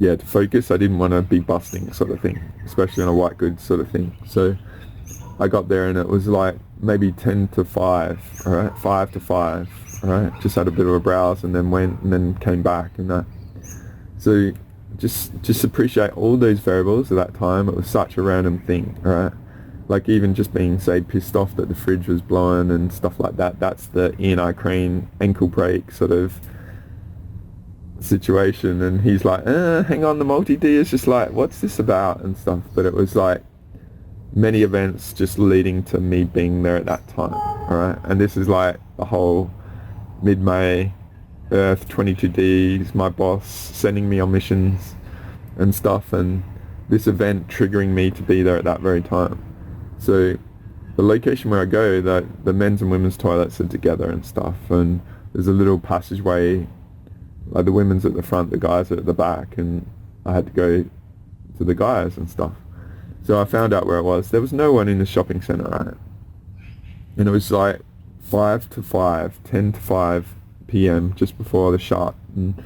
to focus. I didn't want to be busting sort of thing, especially on a white goods sort of thing. So I got there and it was like maybe 10 to 5, all right, 5 to 5, all right. Just had a bit of a browse and then went and then came back and that. So just appreciate all those variables at that time. It was such a random thing, all right. Like, even just being, say, pissed off that the fridge was blowing and stuff like that. That's the Ian I. Crane ankle break sort of situation, and he's like, hang on, the multi-D is just like, what's this about and stuff. But it was like many events just leading to me being there at that time, alright. And this is like the whole mid-May, Earth 22Ds, my boss sending me on missions and stuff, and this event triggering me to be there at that very time. So the location where I go, the men's and women's toilets are together and stuff, and there's a little passageway. Like, the women's at the front, the guys are at the back, and I had to go to the guys and stuff. So I found out where it was. There was no one in the shopping centre, right? And it was like 5 to 5, 10 to 5 p.m. just before the shot, and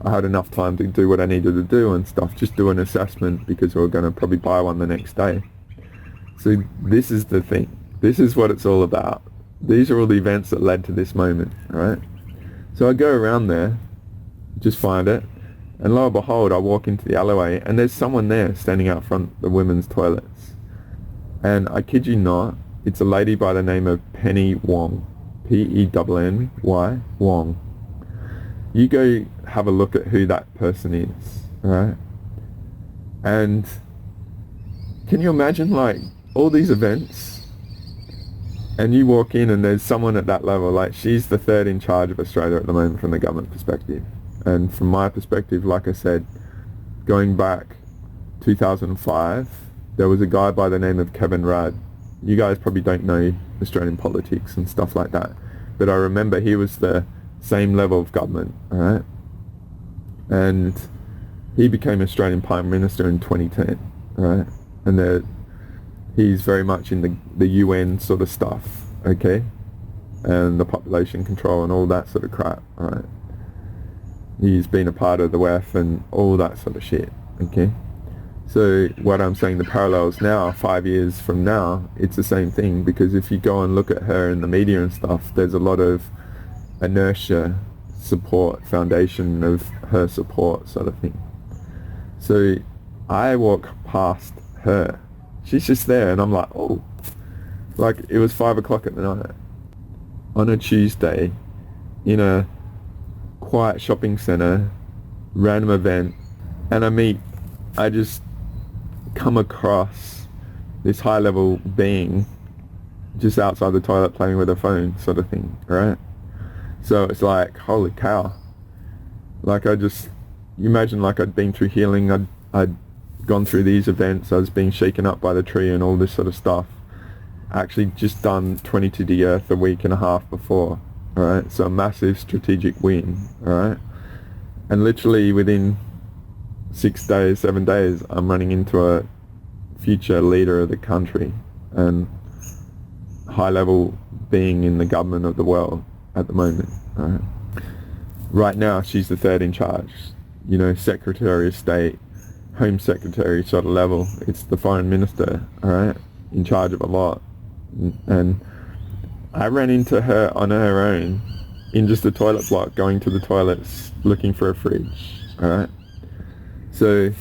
I had enough time to do what I needed to do and stuff, just do an assessment, because we were going to probably buy one the next day. So this is the thing. This is what it's all about. These are all the events that led to this moment, right? So I go around there, just find it, and lo and behold, I walk into the alleyway and there's someone there standing out front the women's toilets. And I kid you not, it's a lady by the name of Penny Wong. Penny Wong. You go have a look at who that person is, right? And can you imagine, like, all these events, and you walk in and there's someone at that level. Like, she's the third in charge of Australia at the moment from the government perspective. And from my perspective, like I said, going back 2005, there was a guy by the name of Kevin Rudd. You guys probably don't know Australian politics and stuff like that, but I remember he was the same level of government, alright? And he became Australian Prime Minister in 2010, alright? And he's very much in the UN sort of stuff, okay? And the population control and all that sort of crap, alright? He's been a part of the WEF and all that sort of shit, okay? So what I'm saying, the parallels now, 5 years from now, it's the same thing, because if you go and look at her in the media and stuff, there's a lot of inertia support, foundation of her support sort of thing. So I walk past her. She's just there and I'm like, oh, like, it was 5 o'clock at the night on a Tuesday in a quiet shopping centre, random event, and I just come across this high level being just outside the toilet playing with her phone sort of thing, right? So it's like, holy cow. Like you imagine like I'd been through healing, I'd gone through these events, I was being shaken up by the tree and all this sort of stuff. Actually just done 20 to the earth a week and a half before, alright? So a massive strategic win, alright? And literally within 6 days, 7 days, I'm running into a future leader of the country and high level being in the government of the world at the moment, alright? Right now she's the third in charge, you know, Secretary of State, Home Secretary sort of level. It's the Foreign Minister, alright, in charge of a lot. And I ran into her on her own in just a toilet block, going to the toilets looking for a fridge, alright? So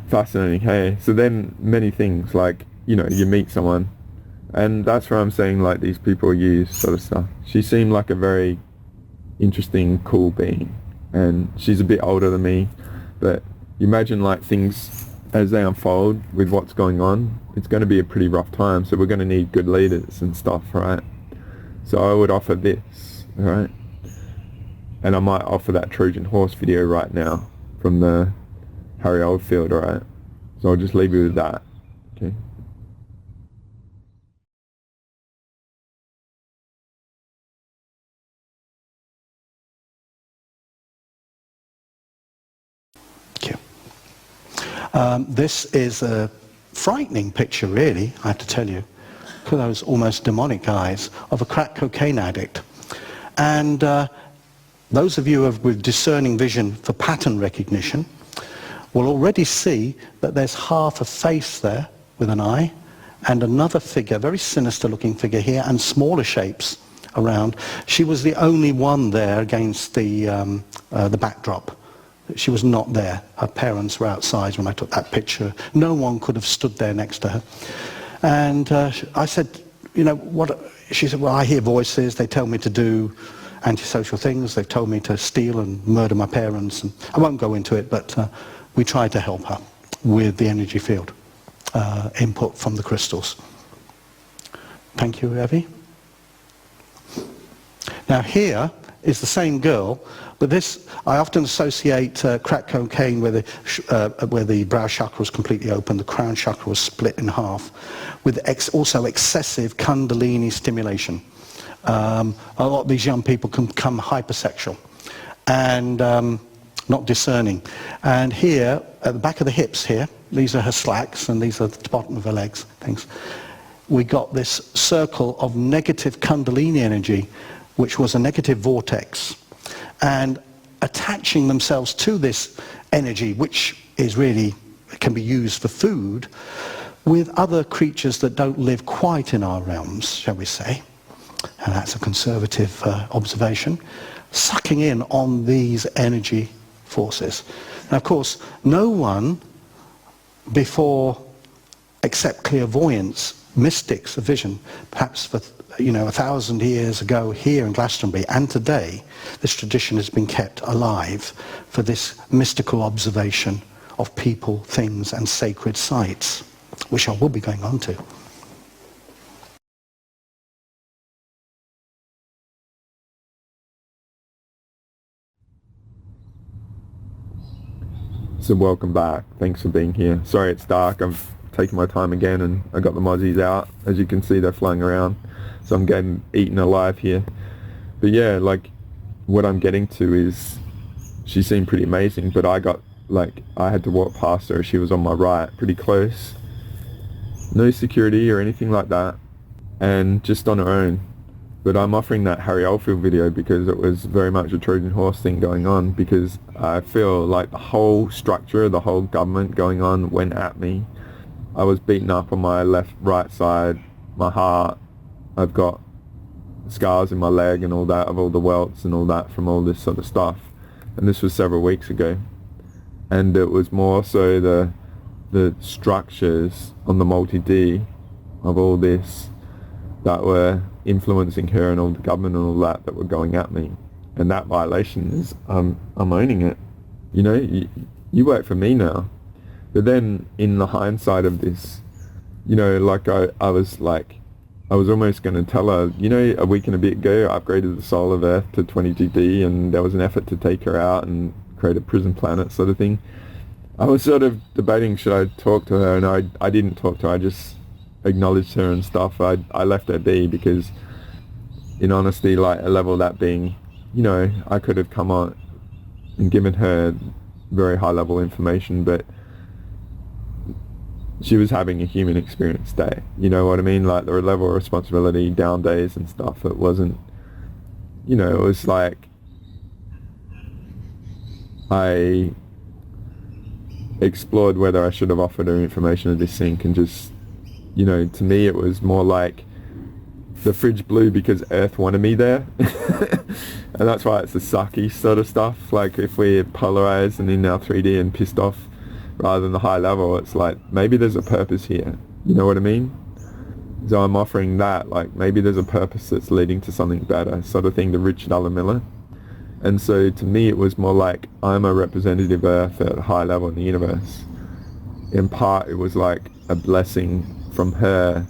fascinating, hey? So then many things, like, you know, you meet someone, and that's where I'm saying, like, these people use sort of stuff. She seemed like a very interesting, cool being, and she's a bit older than me, but you imagine like things as they unfold with what's going on, it's going to be a pretty rough time, so we're going to need good leaders and stuff, right? So I would offer this, alright? And I might offer that Trojan horse video right now from the Harry Oldfield, alright? So I'll just leave you with that, okay? This is a frightening picture, really, I have to tell you, for those almost demonic eyes of a crack cocaine addict. And those of you with discerning vision for pattern recognition will already see that there's half a face there with an eye and another figure, very sinister looking figure here, and smaller shapes around. She was the only one there against the backdrop. She was not there. Her parents were outside when I took that picture. No one could have stood there next to her. And I said, you know, what? She said, well, I hear voices. They tell me to do antisocial things. They've told me to steal and murder my parents. And I won't go into it, but we tried to help her with the energy field input from the crystals. Thank you, Evie. Now here is the same girl, but this, I often associate crack cocaine where the brow chakra was completely open, the crown chakra was split in half, with also excessive kundalini stimulation. A lot of these young people can become hypersexual and not discerning. And here, at the back of the hips here, these are her slacks and these are the bottom of her legs, things. We got this circle of negative kundalini energy, which was a negative vortex, and attaching themselves to this energy, which is really, can be used for food, with other creatures that don't live quite in our realms, shall we say, and that's a conservative observation, sucking in on these energy forces. And of course, no one before, except clairvoyance, mystics of vision, perhaps for 1,000 years ago here in Glastonbury, and today, this tradition has been kept alive for this mystical observation of people, things, and sacred sites, which I will be going on to. So welcome back. Thanks for being here. Sorry it's dark. I've taken my time again and I got the mozzies out. As you can see, they're flying around. So I'm getting eaten alive here. But yeah, like what I'm getting to is she seemed pretty amazing, but I had to walk past her. She was on my right, pretty close. No security or anything like that, and just on her own. But I'm offering that Harry Oldfield video because it was very much a Trojan horse thing going on, because I feel like the whole structure, the whole government going on went at me. I was beaten up on my right side, my heart. I've got scars in my leg and all that, of all the welts and all that from all this sort of stuff. And this was several weeks ago. And it was more so the structures on the multi-D of all this that were influencing her and all the government and all that were going at me. And that violation is, I'm owning it. You work for me now. But then in the hindsight of this, you know, like I was almost going to tell her, you know, a week and a bit ago, I upgraded the soul of Earth to 22D, and there was an effort to take her out and create a prison planet sort of thing. I was sort of debating, should I talk to her, and I didn't talk to her. I just acknowledged her and stuff. I left her be because, in honesty, like a level that being, you know, I could have come on and given her very high level information, but she was having a human experience day. You know what I mean? Like the level of responsibility, down days and stuff. It wasn't, you know, it was like I explored whether I should have offered her information of this sync, and just, you know, to me it was more like the fridge blew because Earth wanted me there. And that's why it's the sucky sort of stuff. Like if we're polarized and in our 3D and pissed off rather than the high level, it's like maybe there's a purpose here. You know what I mean? So I'm offering that, like maybe there's a purpose that's leading to something better, sort of thing, to Richard Allen Miller. And so to me it was more like I'm a representative Earth at a high level in the universe. In part it was like a blessing from her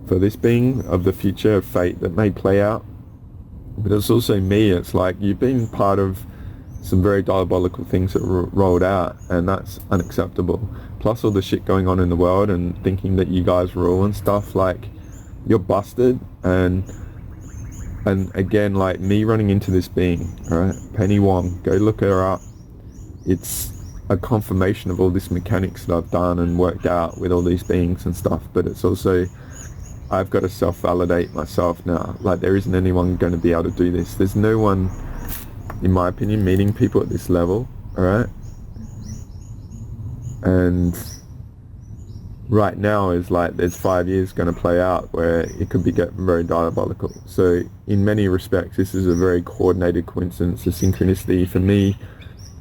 for this being of the future of fate that may play out. But it's also me, it's like you've been part of some very diabolical things that rolled out, and that's unacceptable. Plus all the shit going on in the world and thinking that you guys rule and stuff, like you're busted. And again, like me running into this being, alright, Penny Wong, go look her up. It's a confirmation of all this mechanics that I've done and worked out with all these beings and stuff, but it's also, I've got to self-validate myself now. Like there isn't anyone going to be able to do this. There's no one, in my opinion, meeting people at this level, alright? And right now is like there's 5 years going to play out where it could be getting very diabolical. So in many respects this is a very coordinated coincidence, a synchronicity for me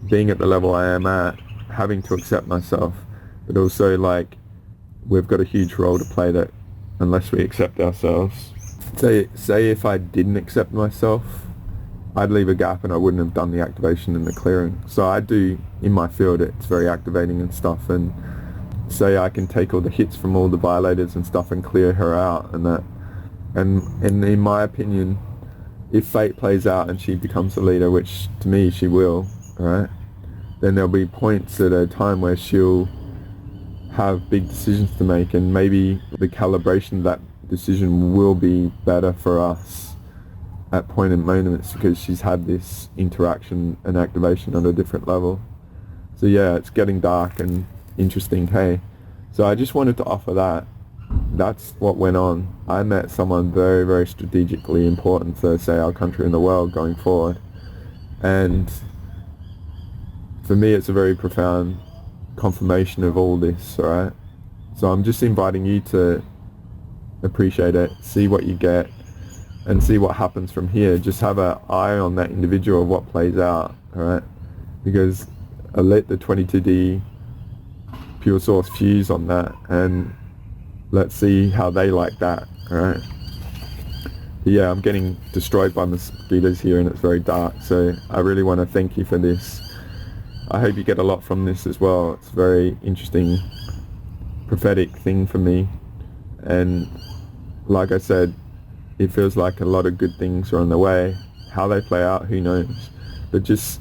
being at the level I am at, having to accept myself, but also like we've got a huge role to play that unless we accept ourselves. Say if I didn't accept myself, I'd leave a gap and I wouldn't have done the activation and the clearing. So I do, in my field, it's very activating and stuff, and say I can take all the hits from all the violators and stuff and clear her out and that. And in my opinion, if fate plays out and she becomes the leader, which to me she will, right, then there'll be points at a time where she'll have big decisions to make, and maybe the calibration of that decision will be better for us at point and moments because she's had this interaction and activation on a different level. So yeah, it's getting dark and interesting, hey. So I just wanted to offer that. That's what went on. I met someone very, very strategically important for, say, our country and the world going forward. And for me it's a very profound confirmation of all this, alright? So I'm just inviting you to appreciate it, see what you get, and see what happens from here. Just have an eye on that individual of what plays out, alright? Because I let the 22D pure source fuse on that, and let's see how they like that, alright? Yeah, I'm getting destroyed by mosquitoes here and it's very dark, so I really want to thank you for this. I hope you get a lot from this as well. It's a very interesting, prophetic thing for me, and like I said, it feels like a lot of good things are on the way. How they play out, who knows? But just,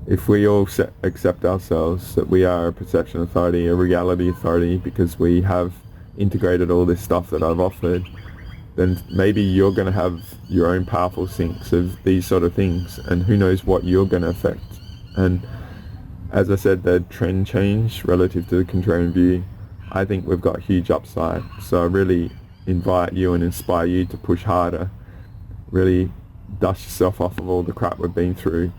if we all accept ourselves that we are a perception authority, a reality authority, because we have integrated all this stuff that I've offered, then maybe you're going to have your own powerful syncs of these sort of things, and who knows what you're going to affect. And as I said, the trend change relative to the contrarian view, I think we've got huge upside. So I really invite you and inspire you to push harder, really dust yourself off of all the crap we've been through,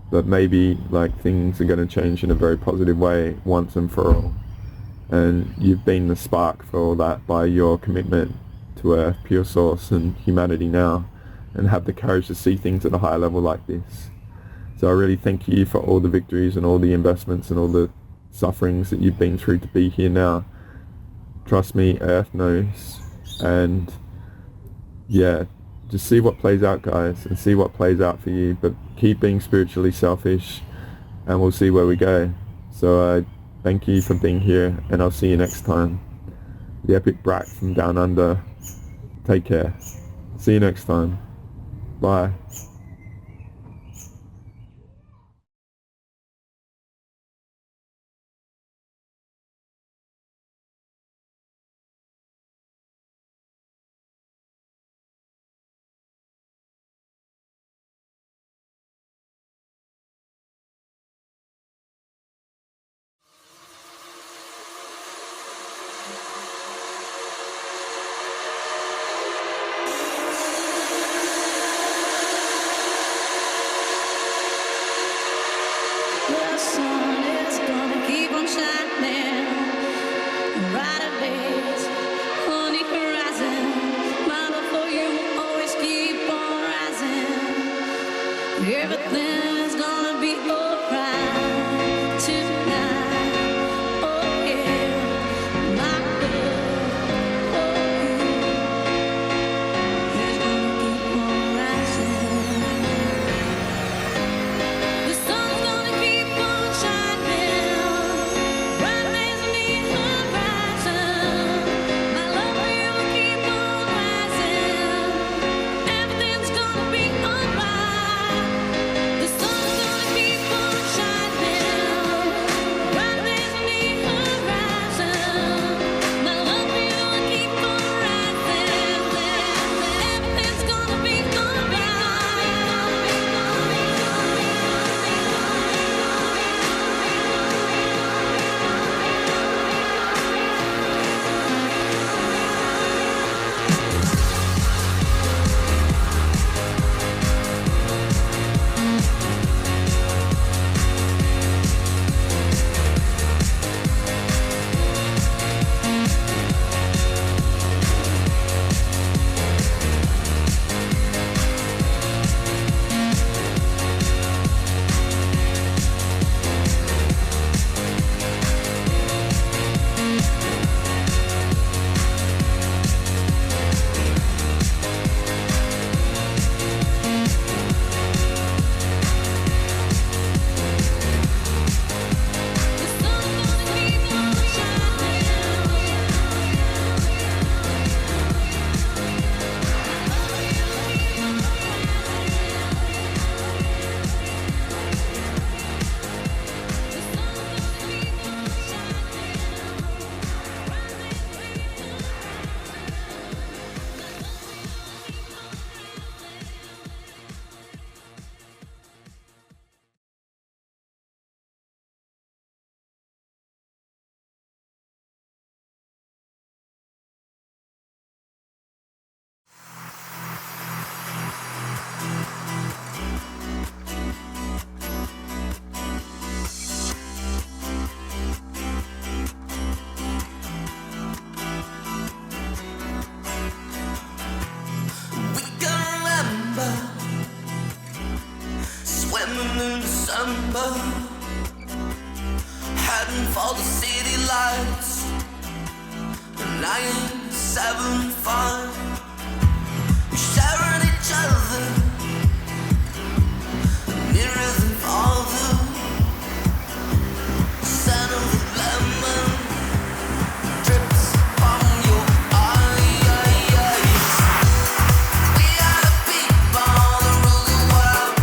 but maybe like things are going to change in a very positive way once and for all. And you've been the spark for all that by your commitment to Earth, pure source, and humanity now, and have the courage to see things at a higher level like this. So I really thank you for all the victories and all the investments and all the sufferings that you've been through to be here now. Trust me, Earth knows. And yeah, just see what plays out, guys, and see what plays out for you, but keep being spiritually selfish and we'll see where we go. So I thank you for being here, and I'll see you next time. the epic brat from down under. Take care. See you next time. Bye. The sun is gonna keep on shining right away on the horizon. My love for you will always keep on rising. Everything's gonna be alright tonight. Oh yeah, my love for you is gonna keep on rising. The sun's gonna keep on shining right next to the horizon. My love for you will keep on rising. Everything's gonna be alright. The sun's gonna keep on shining right next to the horizon. My love for you will keep on rising. Everything's gonna be alright. Swimming in December, heading for the city lights. 975, sharing each other, nearer than farther. Scent of lemon drips from your eyes. We are the people that rule the world.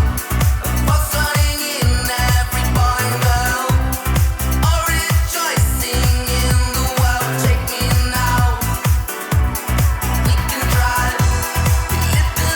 What's running in every boy and girl? All rejoicing in the world. Take me now. We can drive. We live in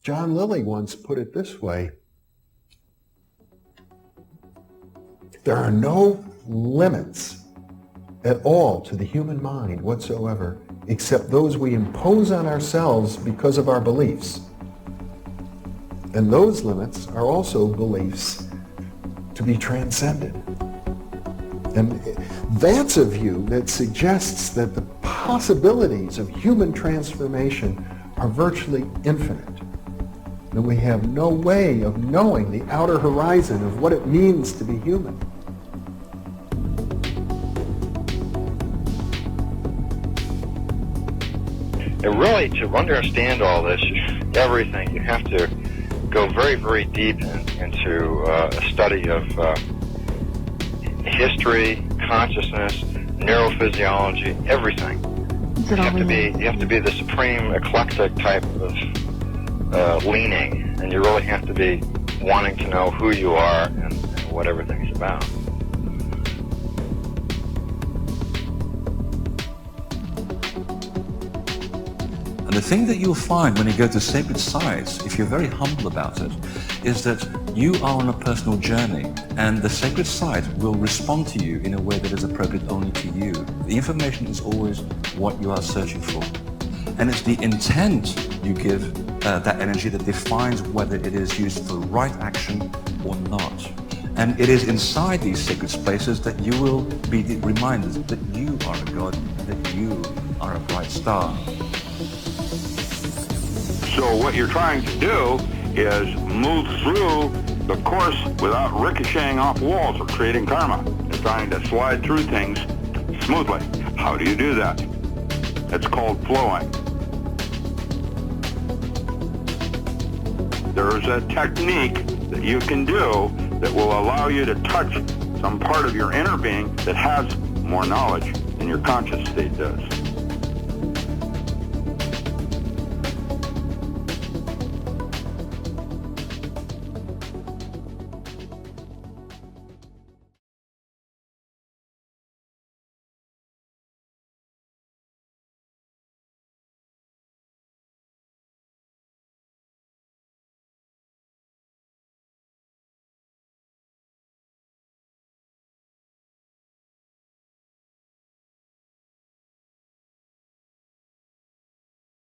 John Lilly once put it this way: there are no limits at all to the human mind whatsoever, except those we impose on ourselves because of our beliefs. And those limits are also beliefs to be transcended. And that's a view that suggests that the possibilities of human transformation are virtually infinite. And we have no way of knowing the outer horizon of what it means to be human. And really, to understand all this, everything, you have to go very, very deep into a study of history, consciousness, neurophysiology, everything. You have to be the supreme eclectic type of leaning, and you really have to be wanting to know who you are and what everything's about. And the thing that you'll find when you go to sacred sites, if you're very humble about it, is that you are on a personal journey, and the sacred site will respond to you in a way that is appropriate only to you. The information is always what you are searching for. And it's the intent you give that energy that defines whether it is used for right action or not. And it is inside these sacred spaces that you will be reminded that you are a god, that you are a bright star. So what you're trying to do is move through the course without ricocheting off walls or creating karma. You're trying to slide through things smoothly. How do you do that? It's called flowing. There's a technique that you can do that will allow you to touch some part of your inner being that has more knowledge than your conscious state does.